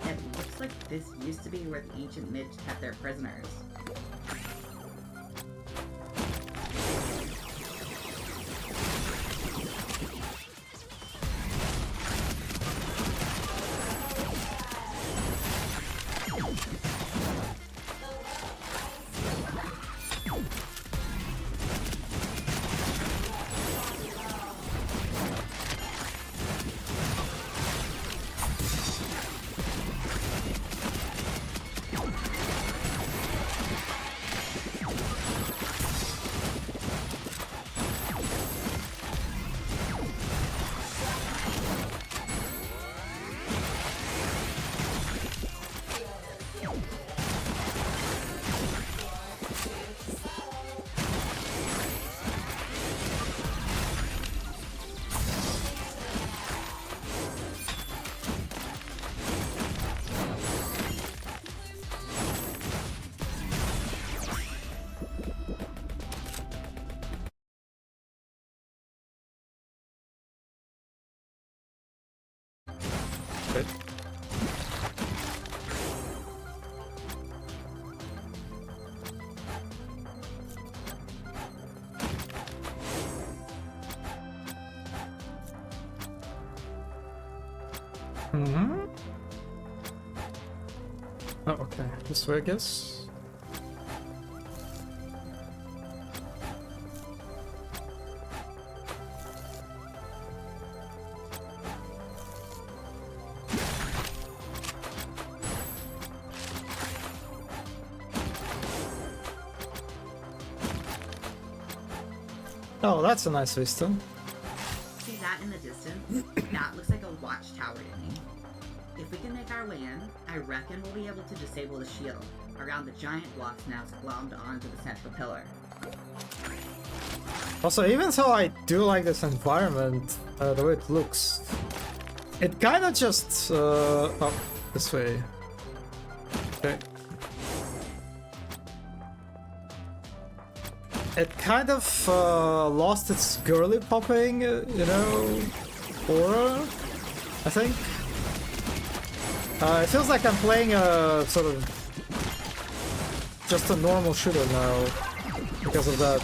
It looks like this used to be where the ancient Midge kept their prisoners. Good. Mm-hmm. Oh, okay. This way, I guess. Oh, that's a nice vista. See that in the distance? That looks like a watchtower to me. If we can make our way in, I reckon we'll be able to disable the shield around the giant blocks now glommed onto the central pillar. Also, even though I do like this environment, the way it looks, it kind of just... oh, this way. Okay. It kind of lost its girly popping, you know, aura. I think. It feels like I'm playing a sort of just a normal shooter now because of that.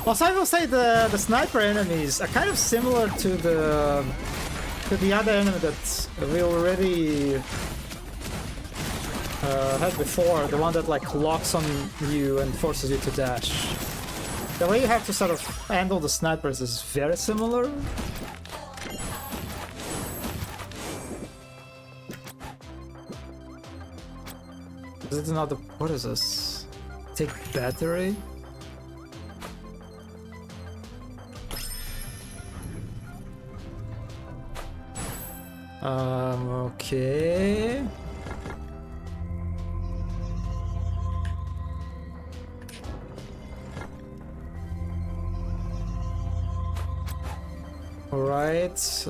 Also, I will say the sniper enemies are kind of similar to the other enemy that we already had before, the one that like locks on you and forces you to dash. The way you have to sort of handle the snipers is very similar. Is it another? What is this? Take battery? Okay. All right.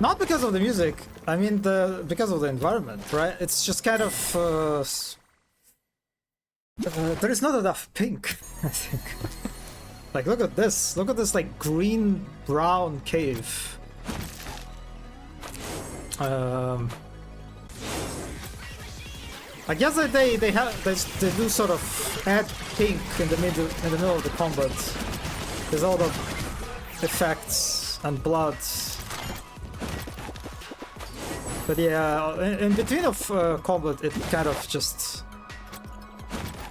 Not because of the music. I mean, because of the environment, right? It's just kind of there is not enough pink, I think. Like, look at this! Look at this, like green-brown cave. I guess that they do sort of add pink in the middle of the combat. There's all the effects and blood. But yeah, in between of combat, it kind of just,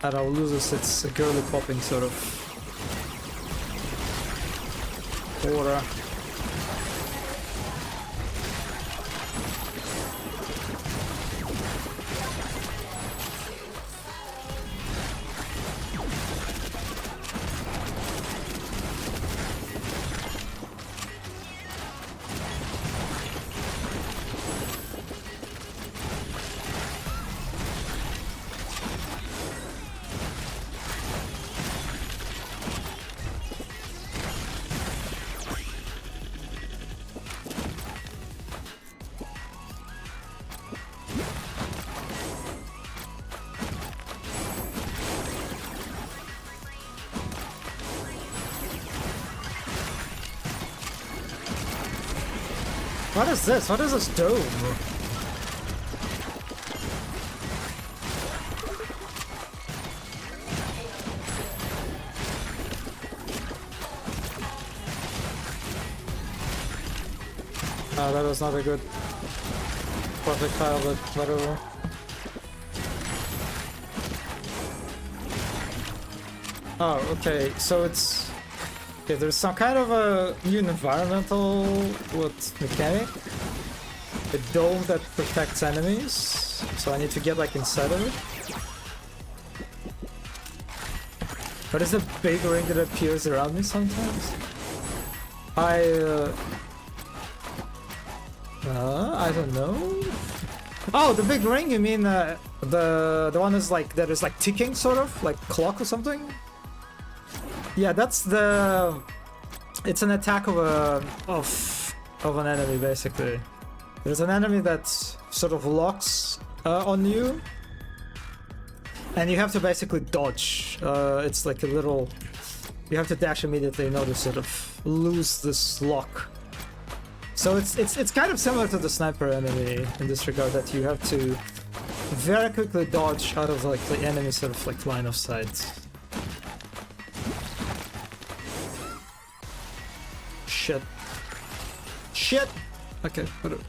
I don't know, loses its girly popping sort of aura. What is this? What is this dome? Oh, that was not a good projectile, but whatever. Oh, okay, so it's... Okay, there's some kind of a new environmental mechanic. A dome that protects enemies. So I need to get like inside of it. What is the big ring that appears around me sometimes? I don't know. Oh, the big ring, you mean the one is like that is like ticking sort of, like clock or something? Yeah, that's the... It's an attack of an enemy, basically. There's an enemy that sort of locks on you, and you have to basically dodge. It's like a little... You have to dash immediately in order to sort of lose this lock. So it's kind of similar to the sniper enemy in this regard, that you have to very quickly dodge out of like the enemy sort of like line of sight. Shit. Okay, whatever.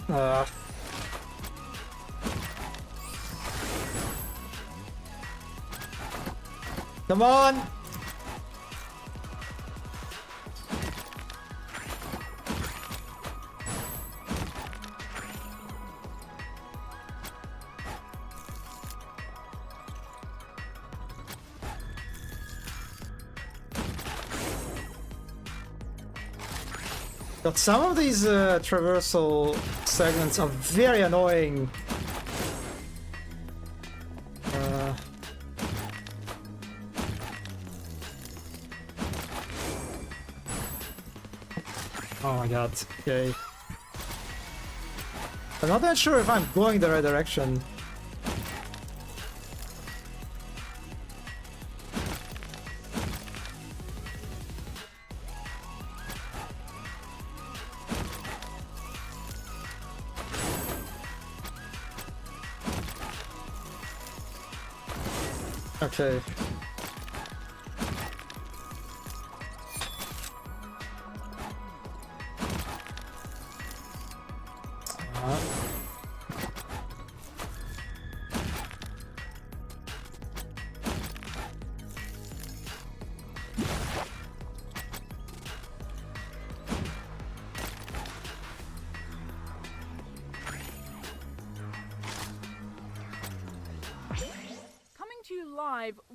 Come on! But some of these traversal segments are very annoying. Oh my god, okay. I'm not that sure if I'm going the right direction. Okay.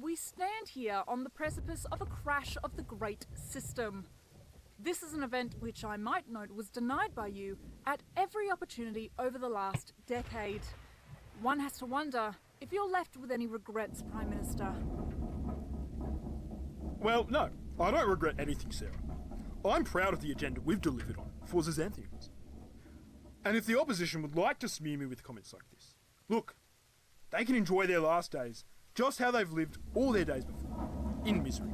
We stand here on the precipice of a crash of the great system. This is an event which I might note was denied by you at every opportunity over the last decade. One has to wonder if you're left with any regrets, Prime Minister. Well, no, I don't regret anything, Sarah. I'm proud of the agenda we've delivered on for Xanthans. And if the opposition would like to smear me with comments like this, look, they can enjoy their last days just how they've lived all their days before, in misery.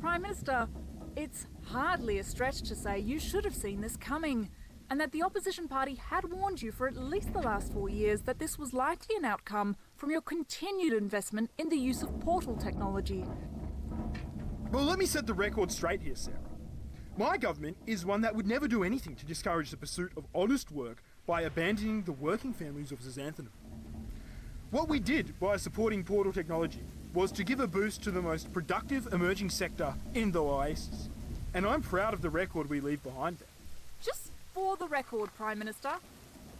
Prime Minister, it's hardly a stretch to say you should have seen this coming, and that the opposition party had warned you for at least the last 4 years that this was likely an outcome from your continued investment in the use of portal technology. Well, let me set the record straight here, Sarah. My government is one that would never do anything to discourage the pursuit of honest work by abandoning the working families of Xanthanum. What we did by supporting portal technology was to give a boost to the most productive emerging sector in the Oasis. And I'm proud of the record we leave behind there. Just for the record, Prime Minister,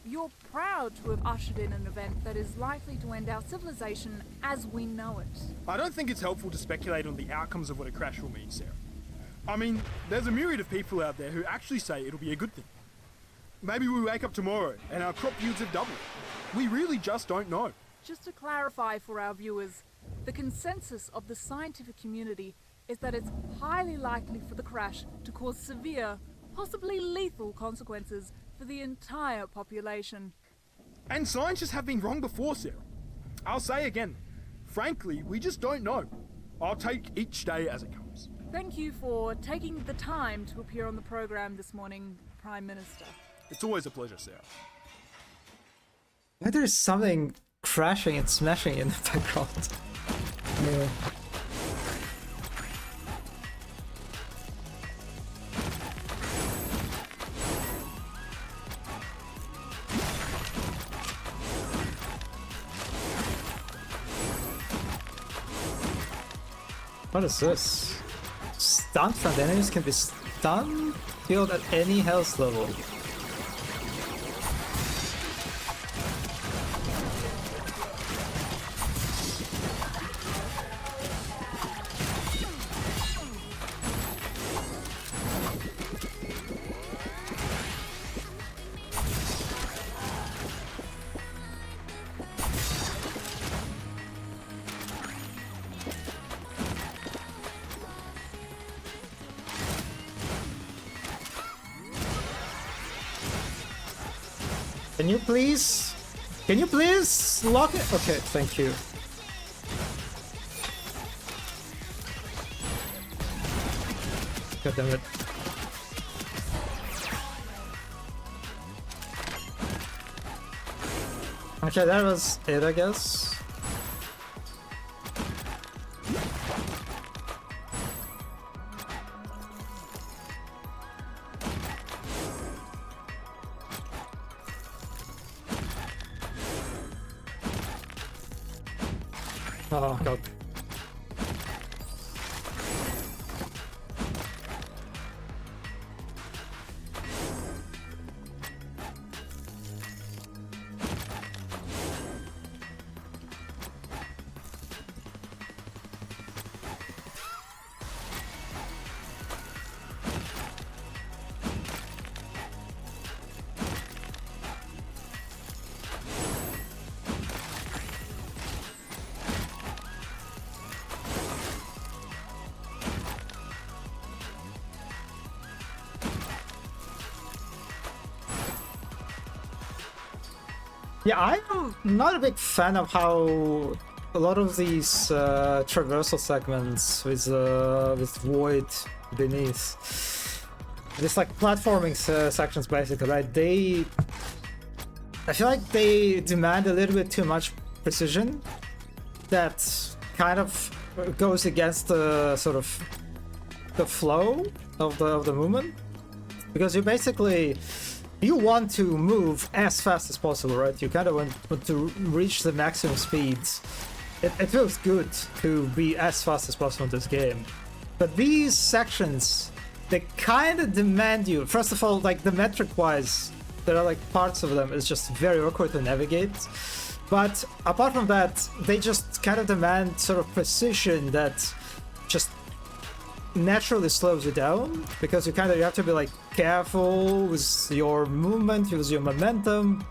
you're proud to have ushered in an event that is likely to end our civilization as we know it. I don't think it's helpful to speculate on the outcomes of what a crash will mean, Sarah. I mean, there's a myriad of people out there who actually say it'll be a good thing. Maybe we wake up tomorrow and our crop yields have doubled. We really just don't know. Just to clarify for our viewers, the consensus of the scientific community is that it's highly likely for the crash to cause severe, possibly lethal consequences for the entire population. And scientists have been wrong before, Sarah. I'll say again, frankly, we just don't know. I'll take each day as it comes. Thank you for taking the time to appear on the program this morning, Prime Minister. It's always a pleasure, Sarah. Why there's something crashing and smashing in the background? Yeah. What is this? Stun front enemies can be stun killed at any health level. Can you please lock it? Okay, thank you. God damn it. Okay, that was it, I guess. Oh god. Yeah, I'm not a big fan of how a lot of these traversal segments with void beneath, this like platforming sections basically, right? I feel like they demand a little bit too much precision that kind of goes against the sort of the flow of the movement, because you basically you want to move as fast as possible, right? You kind of want to reach the maximum speeds. It feels good to be as fast as possible in this game. But these sections, they kind of demand you. First of all, like the metric-wise, there are like parts of them is just very awkward to navigate. But apart from that, they just kind of demand sort of precision that just naturally slows you down, because you have to be like careful with your movement, use your momentum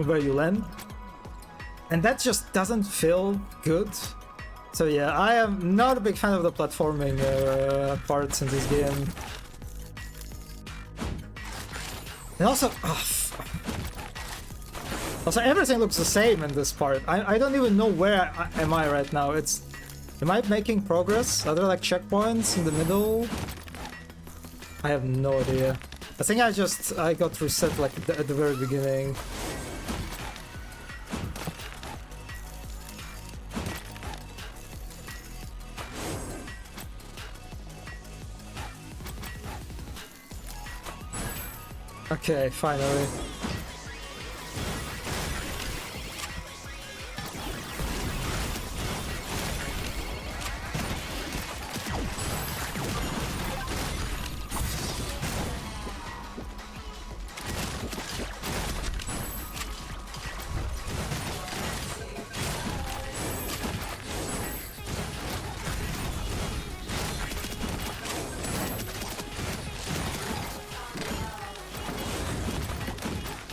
where you land, and that just doesn't feel good. So yeah, I am not a big fan of the platforming parts in this game. And also everything looks the same in this part. I don't even know where am I right now. Am I making progress? Are there like checkpoints in the middle? I have no idea. I think I got reset like at the very beginning. Okay, finally.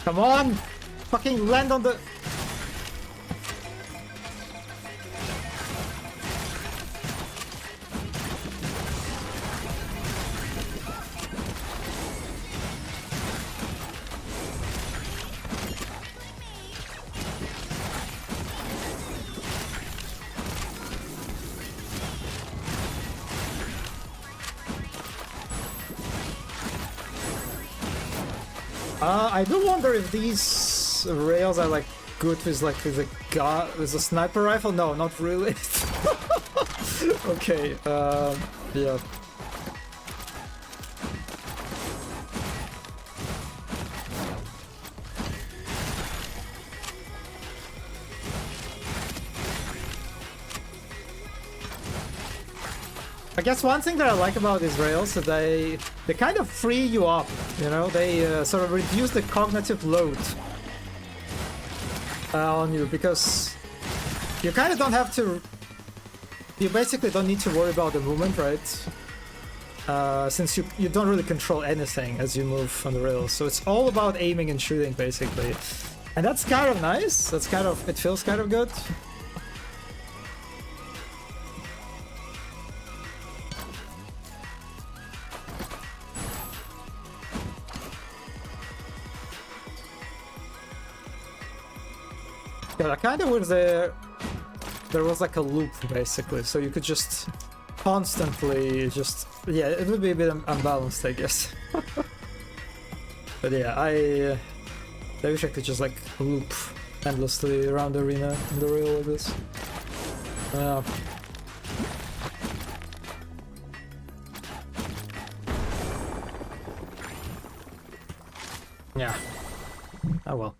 Come on! Fucking land on the... I do wonder if these rails are like good with a sniper rifle. No, not really. Okay, yeah. I guess one thing that I like about these rails is they kind of free you up, you know? They sort of reduce the cognitive load on you, because you kind of don't have to... You basically don't need to worry about the movement, right? Since you don't really control anything as you move on the rails. So it's all about aiming and shooting, basically. And that's kind of nice. That's kind of... It feels kind of good. I kind of wish there was like a loop, basically, so you could just constantly just... Yeah, it would be a bit unbalanced, I guess. But yeah, I wish I could just like loop endlessly around the arena in the rail like this. Yeah. Oh well.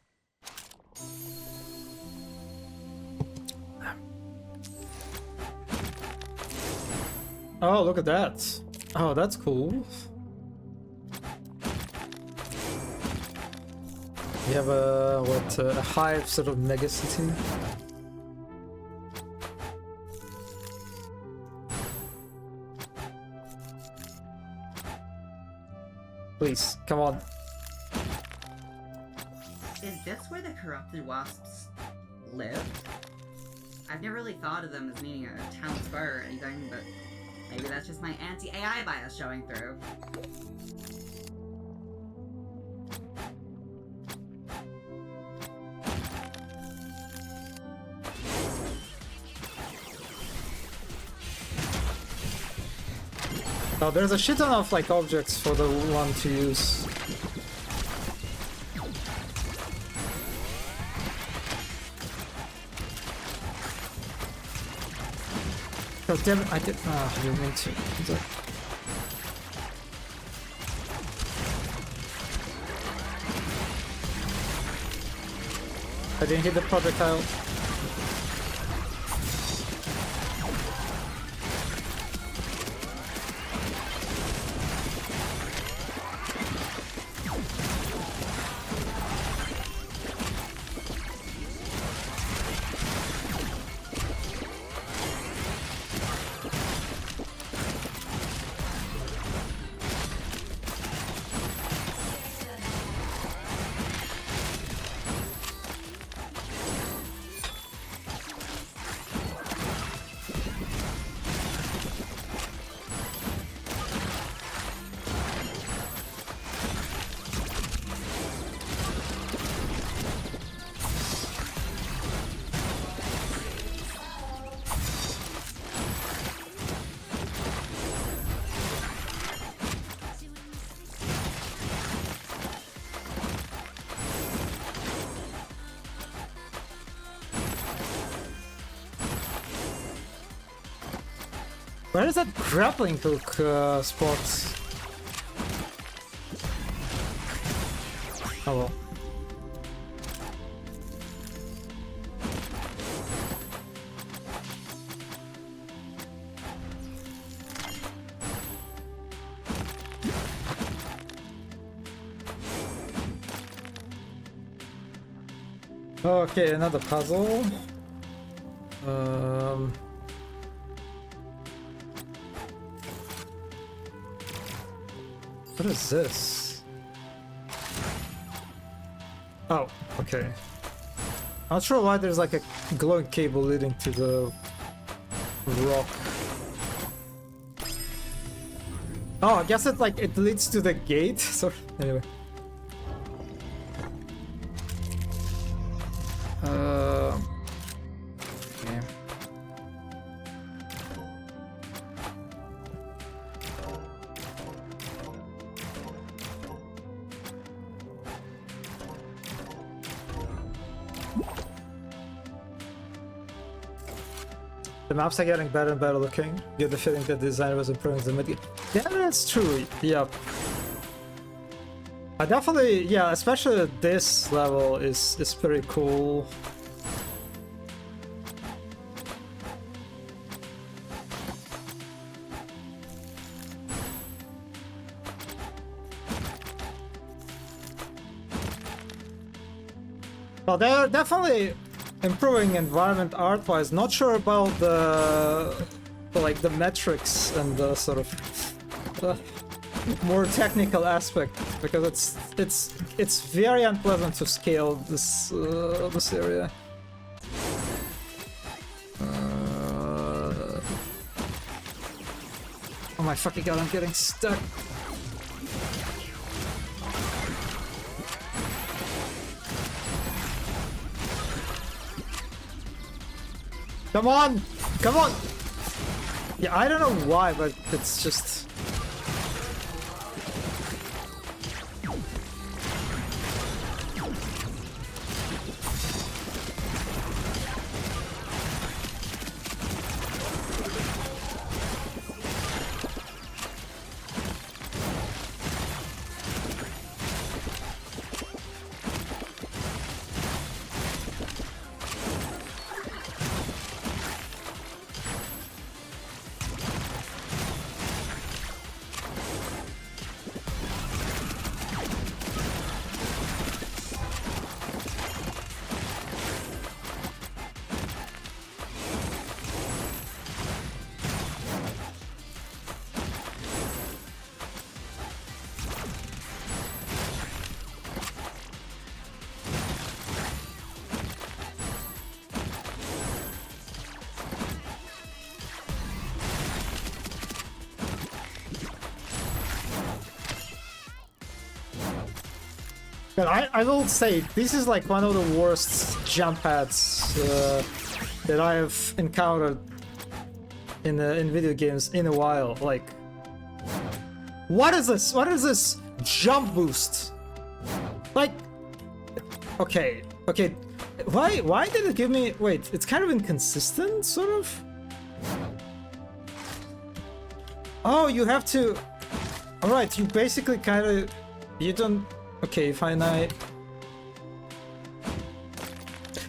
Oh, look at that. Oh, that's cool. We have a, what, a hive sort of megacity. Please, come on. Is this where the corrupted wasps live? I've never really thought of them as needing a town square or anything, but maybe that's just my anti-AI bias showing through. Oh, there's a shit ton of like objects for the one to use. Oh damn it, I didn't mean to. I didn't hit the projectile. Where is that grappling hook spot? Oh well. Okay, another puzzle. What is this? Oh, okay. I'm not sure why there's like a glowing cable leading to the rock. Oh, I guess it leads to the gate. So anyway. Okay. The maps are getting better and better looking. You get the feeling that the designer was improving the mid-game. Yeah, that's true. Yep. I definitely, yeah, especially this level is pretty cool. Well, they're definitely improving environment art-wise. Not sure about the metrics and the sort of more technical aspect, because it's very unpleasant to scale this this area. Oh my fucking god! I'm getting stuck. Come on! Come on! Yeah, I don't know why, but it's just... But I will say, this is like one of the worst jump pads that I have encountered in video games in a while. Like, what is this? What is this jump boost? Like, okay. Why did it give me? Wait, it's kind of inconsistent, sort of. Oh, you have to. All right, you basically kind of. You don't. Okay, fine. It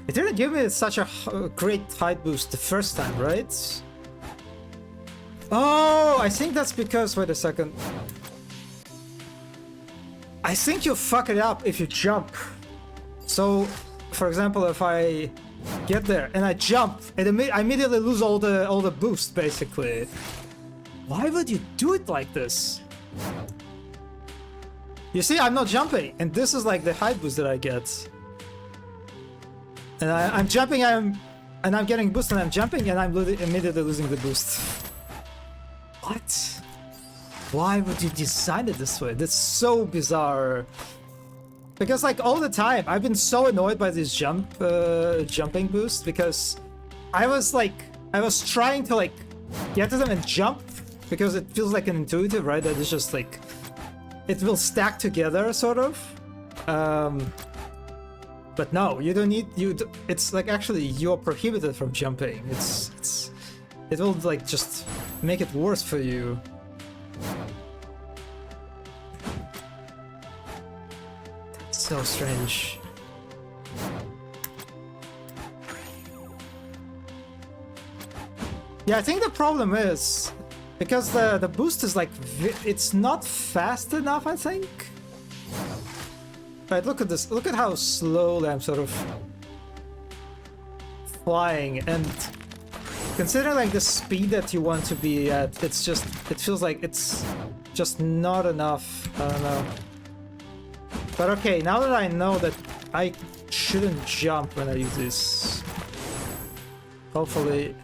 didn't give me such a great height boost the first time, right? Oh, I think that's because. Wait a second. I think you fuck it up if you jump. So, for example, if I get there and I jump, and I immediately lose all the boost, basically. Why would you do it like this? You see, I'm not jumping, and this is like the height boost that I get. And I'm jumping, and I'm getting boost, and I'm jumping, and I'm immediately losing the boost. What? Why would you design it this way? That's so bizarre. Because like all the time, I've been so annoyed by this jumping boost because I was trying to like get to them and jump because it feels like an intuitive, right? That it's just like it will stack together, sort of. But no, you don't need it's like actually you're prohibited from jumping. It will like just make it worse for you. That's so strange. Yeah, I think the problem is because the boost is like it's not fast enough, I think. Right, look at this. Look at how slowly I'm sort of flying, and considering like the speed that you want to be at, it feels like it's just not enough. I don't know. But okay, now that I know that I shouldn't jump when I use this, hopefully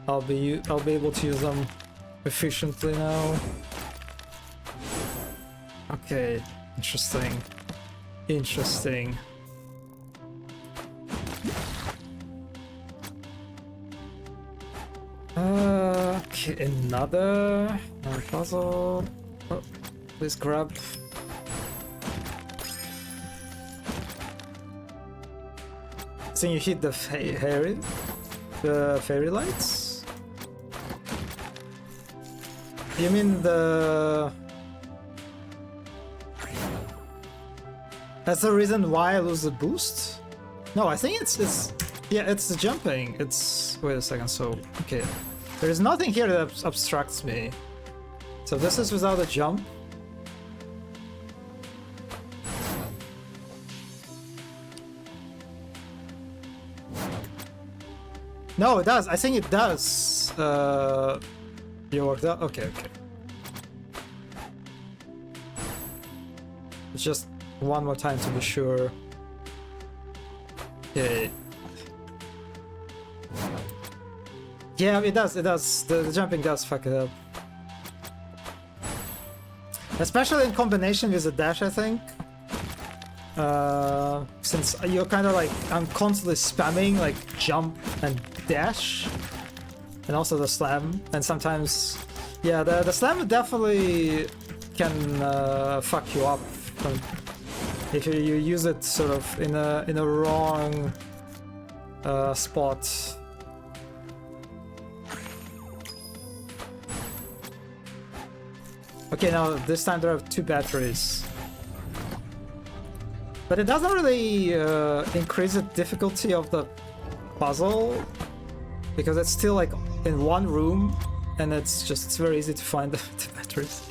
I'll be able to use them efficiently now. Okay, interesting. Interesting. Okay, another puzzle. Oh, please grab. So you hit the fairy lights? You mean the... That's the reason why I lose the boost? No, I think it's yeah, it's the jumping. Wait a second, so okay. There is nothing here that obstructs me. So this is without a jump. No, it does. I think it does. You worked out? Okay. It's just one more time to be sure. Okay. Yeah, it does. The jumping does fuck it up. Especially in combination with the dash, I think. Since you're kind of like, I'm constantly spamming like jump and dash. And also the slam. And sometimes, yeah, the slam definitely can fuck you up. If you use it sort of in a wrong spot. Okay, now this time there are 2 batteries. But it doesn't really increase the difficulty of the puzzle because it's still like in one room and it's very easy to find the batteries.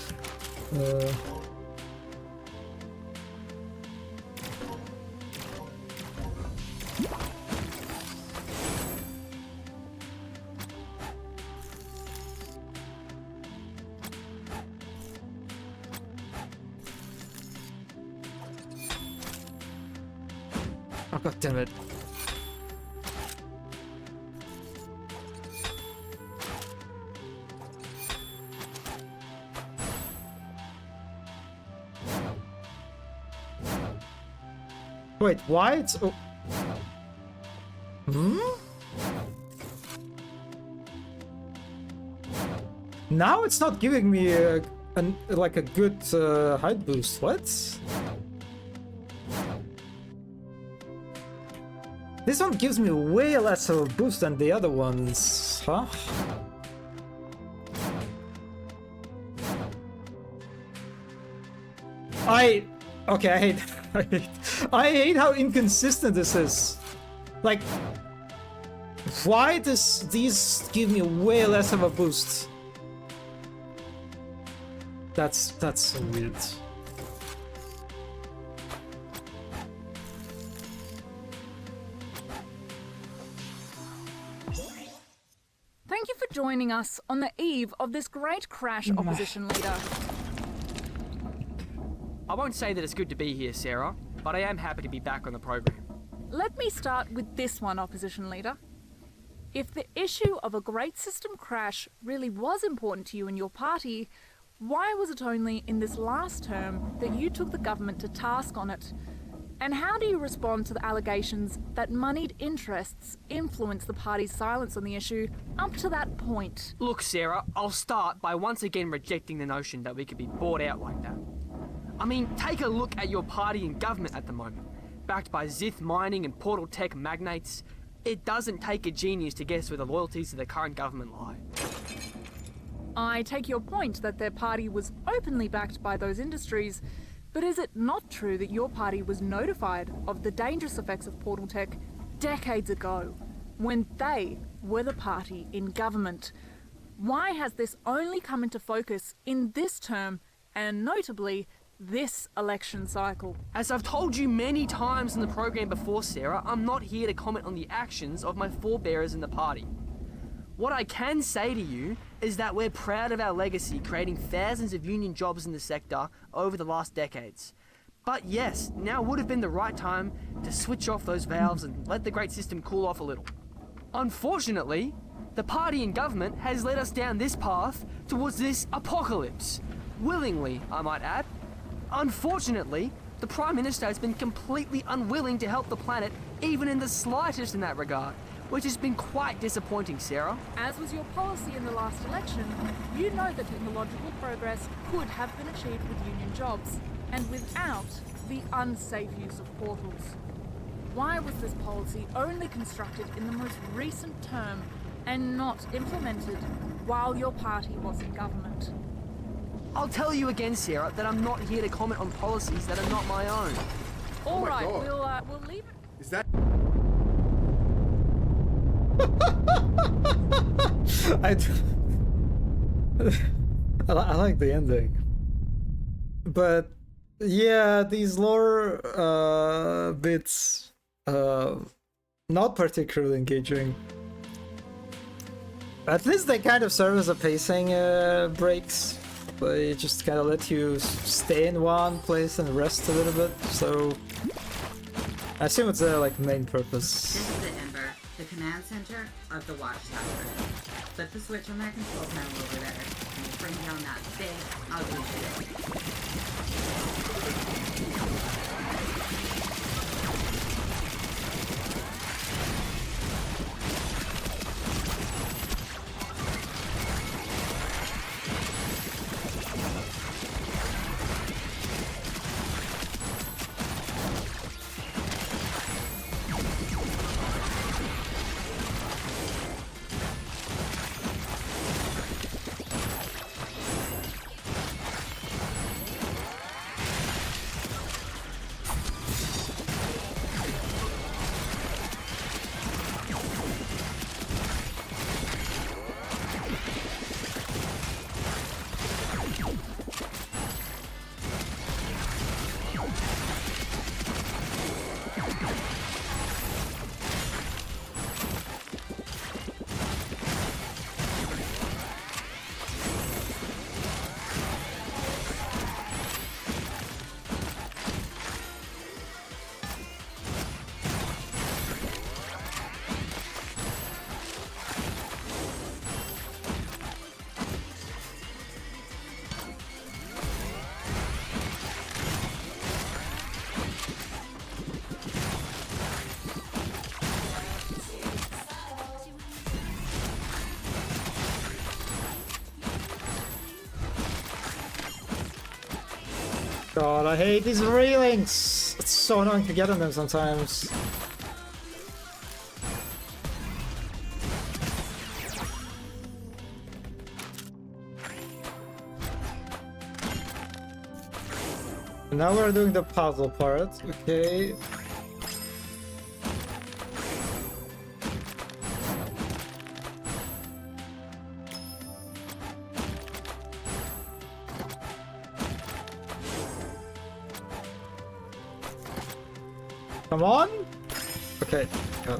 Oh, god damn it. Wait, why it's... Oh. Hmm? Now it's not giving me like a good height boost. What? This one gives me way less of a boost than the other ones, huh? Okay, I hate how inconsistent this is. Like, why does these give me way less of a boost? That's so weird. Thank you for joining us on the eve of this great crash, opposition leader. I won't say that it's good to be here, Sarah, but I am happy to be back on the program. Let me start with this one, opposition leader. If the issue of a great system crash really was important to you and your party, why was it only in this last term that you took the government to task on it? And how do you respond to the allegations that moneyed interests influenced the party's silence on the issue up to that point? Look, Sarah, I'll start by once again rejecting the notion that we could be bought out like that. I mean, take a look at your party in government at the moment. Backed by Zith mining and portal tech magnates, it doesn't take a genius to guess where the loyalties to the current government lie. I take your point that their party was openly backed by those industries, but is it not true that your party was notified of the dangerous effects of portal tech decades ago, when they were the party in government? Why has this only come into focus in this term, and notably, this election cycle? As I've told you many times in the program before, Sarah, I'm not here to comment on the actions of my forebearers in the party. What I can say to you is that we're proud of our legacy, creating thousands of union jobs in the sector over the last decades. But yes, now would have been the right time to switch off those valves and let the great system cool off a little. Unfortunately, the party in government has led us down this path towards this apocalypse. Willingly, I might add. Unfortunately, the Prime Minister has been completely unwilling to help the planet, even in the slightest in that regard, which has been quite disappointing, Sarah. As was your policy in the last election, you know that technological progress could have been achieved with union jobs, and without the unsafe use of portals. Why was this policy only constructed in the most recent term and not implemented while your party was in government? I'll tell you again, Sarah, that I'm not here to comment on policies that are not my own. All right, God. we'll leave it. Is that... I like the ending, but yeah, these lore bits not particularly engaging. At least they kind of serve as a pacing breaks. They just kind of let you stay in one place and rest a little bit. So I assume it's like main purpose. This is it, Ember, the command center of the Watchtower. Flip the switch on that control panel over there, and we'll bring down that big, ugly shit. God, I hate these railings! It's so annoying to get on them sometimes. Now we're doing the puzzle part, okay. Come on! Okay, go.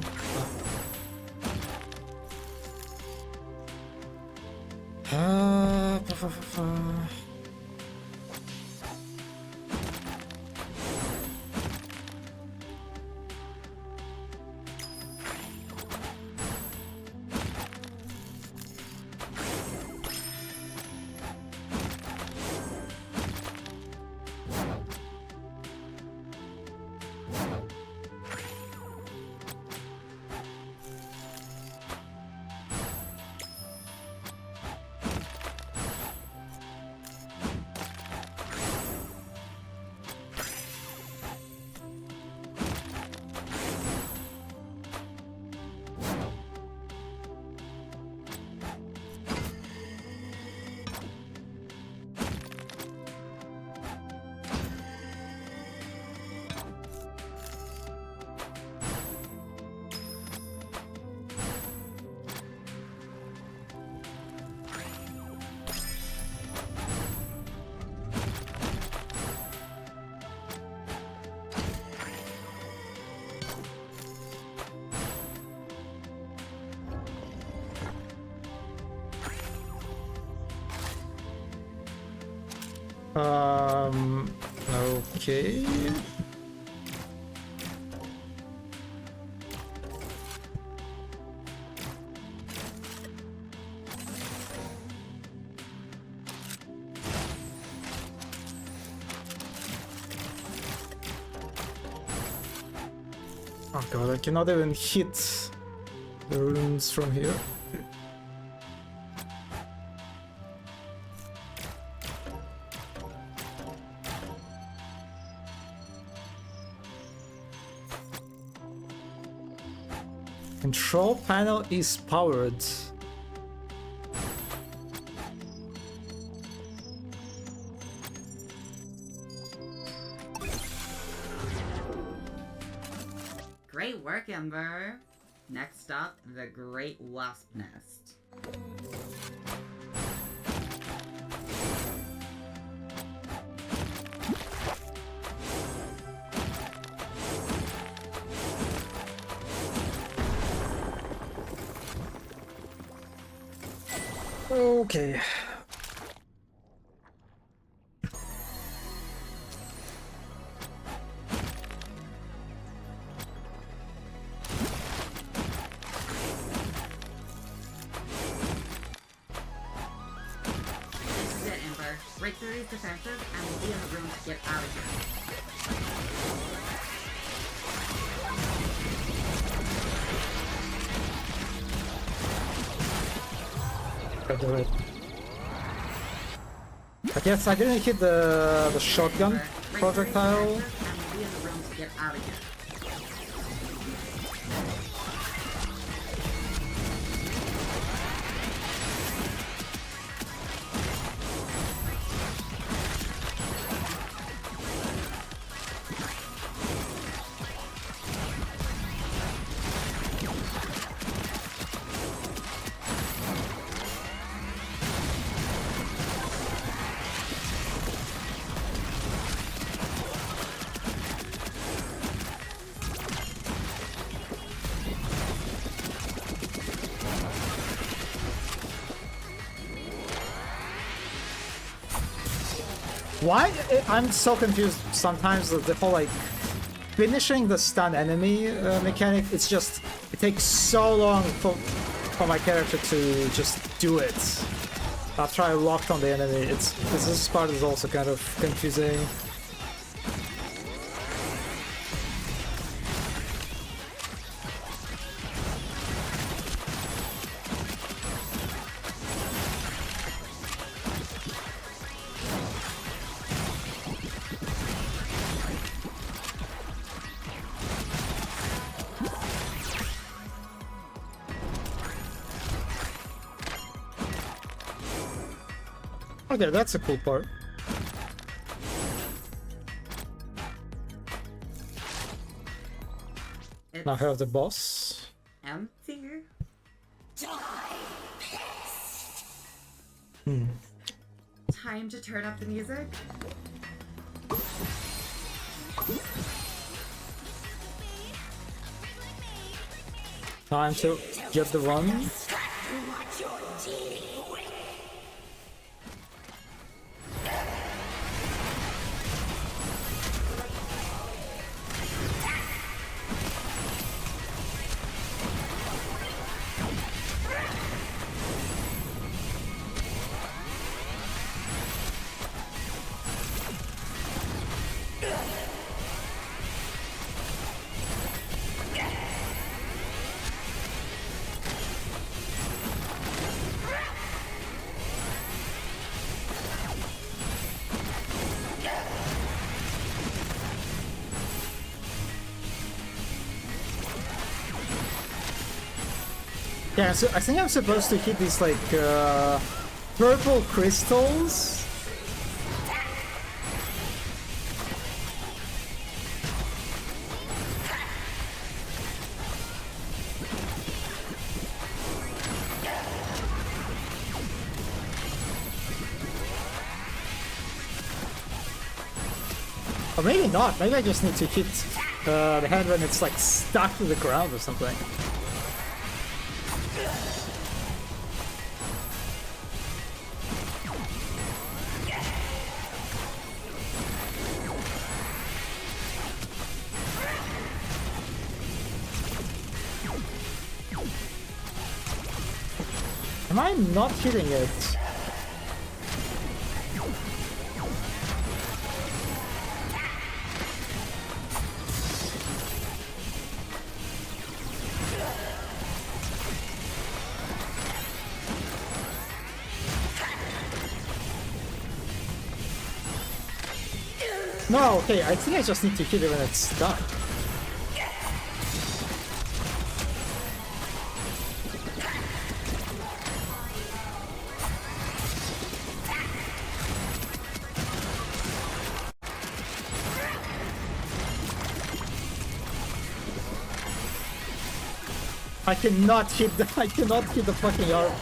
Okay. Oh god, I cannot even hit the rooms from here. Control panel is powered. Great work, Ember. Next up, the Great Wasp Nest. Okay. This is it, Ember. Break through these defenses and we'll be in the room to get out of here. Do it. I guess I didn't hit the shotgun projectile. And we'll be in the room to get out of here. Why? I'm so confused sometimes with the whole like finishing the stun enemy mechanic. It's just, it takes so long for my character to just do it after I locked on the enemy. This part is also kind of confusing. Okay, that's a cool part. It's Now have the boss. empty. Time to turn up the music. Time to get the run. Yeah, so I think I'm supposed to hit these like purple crystals. Or maybe not. Maybe I just need to hit the head when it's like stuck to the ground or something. Am I not hitting it? No, okay, I think I just need to hit it when it's stuck. I cannot hit the fucking arm.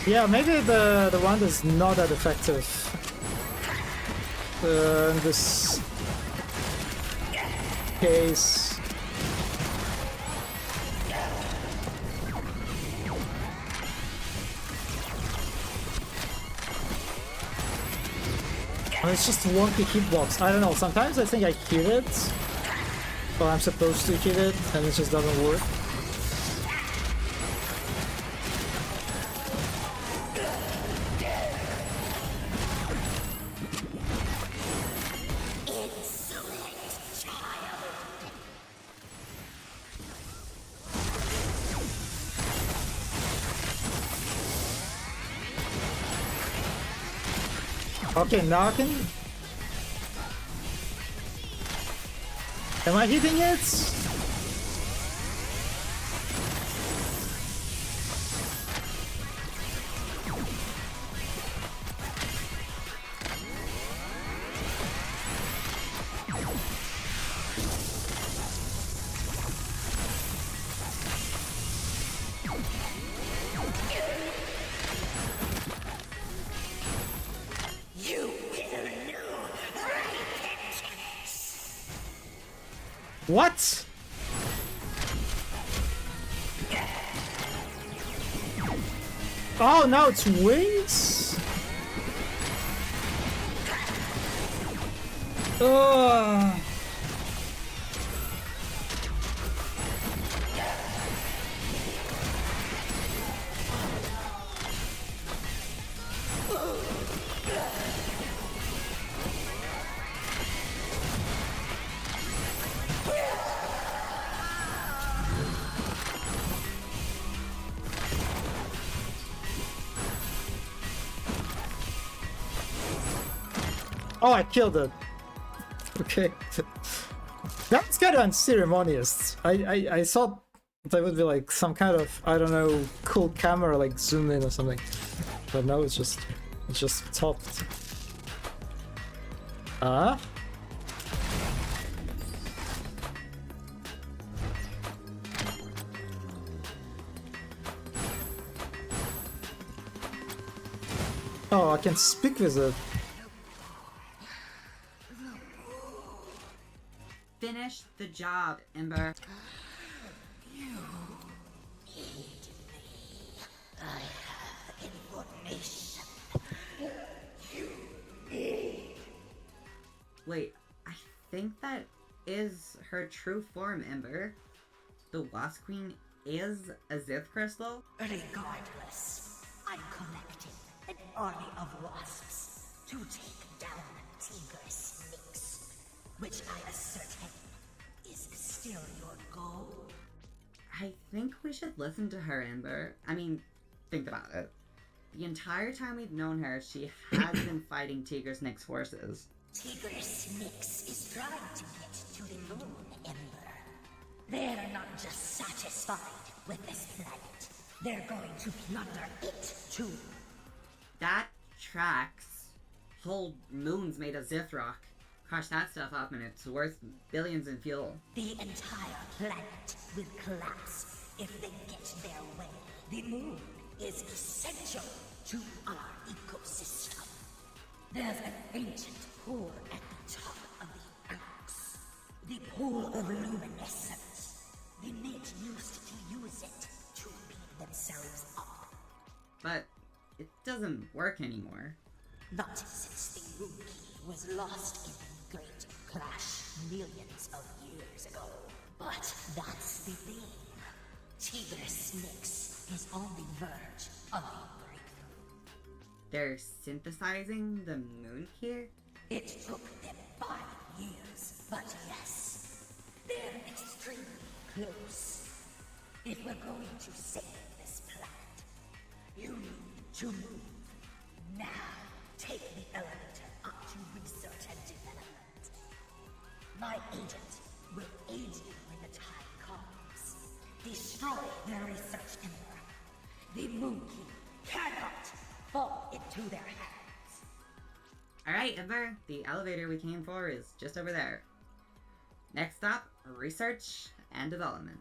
Yeah, maybe the wand is not that effective in this case. Or it's just wonky hitbox. I don't know. Sometimes I think I hit it, or I'm supposed to hit it, and it just doesn't work. Okay, now I can... Am I hitting it? What? Oh, now it's wings? Oh, I killed it. Okay. That's kind of unceremonious. I thought there would be like some kind of, I don't know, cool camera like zoom in or something. But no, it's just topped. Ah? Oh, I can speak with it. Finish the job, Ember. Wait, I think that is her true form, Ember. The Wasp Queen is a Zith crystal? Regardless, I'm collecting an army of wasps to take down Tigress Mix, which I ascertain is still your goal. I think we should listen to her, Ember. I mean, think about it. The entire time we've known her, she has been fighting Tigress Nick's forces. Tigress Mix is trying to get to the moon, Ember. They're not just satisfied with this planet. They're going to plunder it, too. That tracks. Whole moon's made of Zith rock. Crush that stuff up and it's worth billions in fuel. The entire planet will collapse if they get their way. The moon is essential to our ecosystem. There's an ancient pool at the top of the Alps. The pool of luminescence. The mate used to use it to beat themselves up. But it doesn't work anymore. Not since the room key was lost in the Great Clash millions of years ago. But that's the thing. Tigress Mix is on the verge of a breakthrough. They're synthesizing the moon here? It took them 5 years, but yes, they're extremely close. If we're going to save this planet, you need to move. Now, take the elevator up to research and development. My agent will aid you when the time comes. Destroy their research empire. The Moon King cannot fall into their hands. Alright, Ember, the elevator we came for is just over there. Next stop, research and development.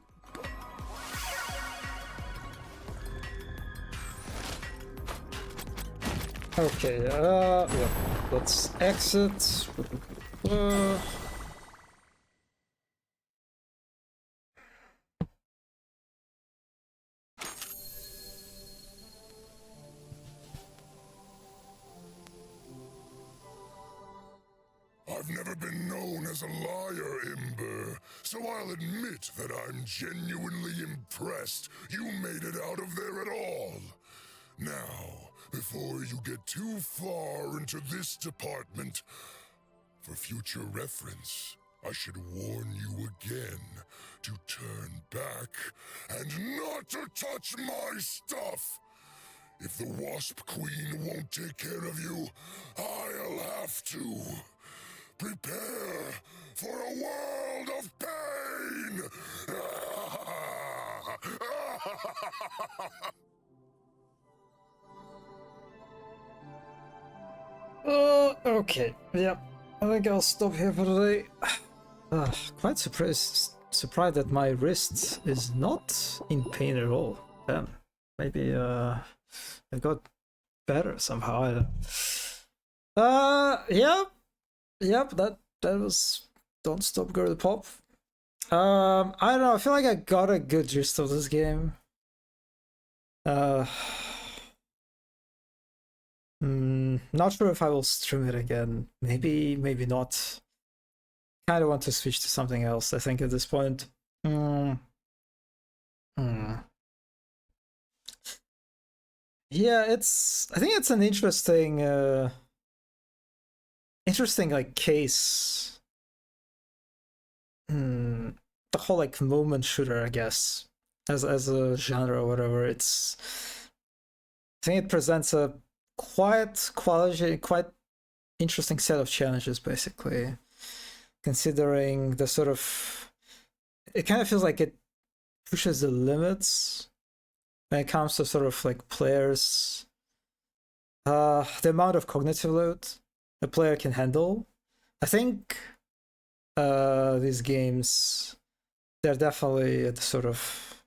Okay, yeah, let's exit. I've never been known as a liar, Ember, so I'll admit that I'm genuinely impressed you made it out of there at all. Now, before you get too far into this department, for future reference, I should warn you again to turn back and not to touch my stuff. If the Wasp Queen won't take care of you, I'll have to. Prepare for a world of pain! Okay, yeah, I think I'll stop here for today. Quite surprised that my wrist is not in pain at all. Damn, maybe it got better somehow. Yep, that was Don't Stop Girlypop. I don't know, I feel like I got a good gist of this game. Not sure if I will stream it again. Maybe not. Kind of want to switch to something else, I think, at this point. Yeah, I think it's an interesting like case. The whole like moment shooter, I guess, as a genre or whatever. I think it presents a quite interesting set of challenges, basically, considering the sort of, it kind of feels like it pushes the limits when it comes to sort of like players, the amount of cognitive load a player can handle. I think these games, they're definitely at the sort of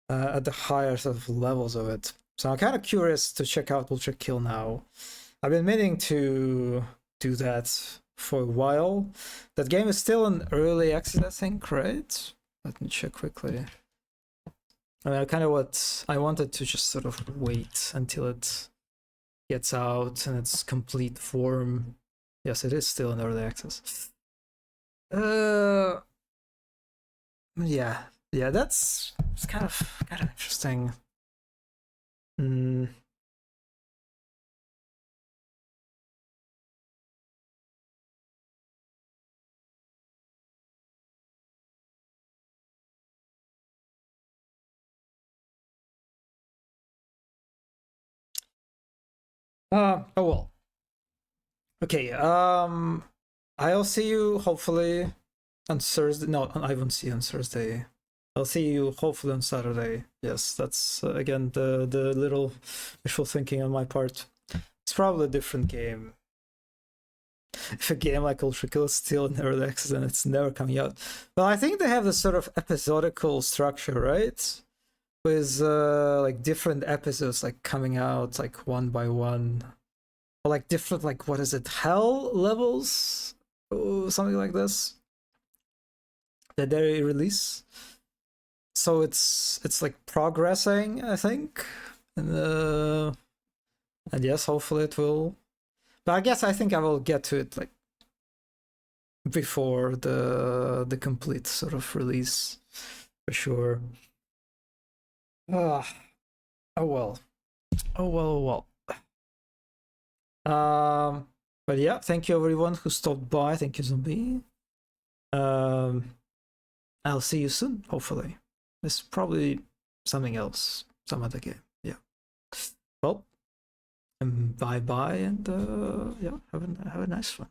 at the higher sort of levels of it. So I'm kind of curious to check out Ultra Kill now. I've been meaning to do that for a while. That game is still in early access, I think, right? Let me check quickly. I mean, kind of what I wanted to just sort of wait until it gets out in its complete form. Yes, it is still in early access. Yeah, that's kind of interesting. Oh well. Okay, I'll see you hopefully on Thursday. No, I won't see you on Thursday. I'll see you hopefully on Saturday. Yes, that's again the little wishful thinking on my part. It's probably a different game. If a game like Ultra Kill is still in early access and it's never coming out. Well, I think they have this sort of episodical structure, right? With like different episodes like coming out like one by one. Or like different, like, what is it, hell levels? Or something like this. That they release. So it's like progressing, I think. And yes, hopefully it will. But I think I will get to it like before the complete sort of release, for sure. Oh well. But yeah, thank you everyone who stopped by. Thank you, Zombie. I'll see you soon, hopefully. It's probably something else, some other game. Yeah. Well, bye bye, and yeah, have a nice one.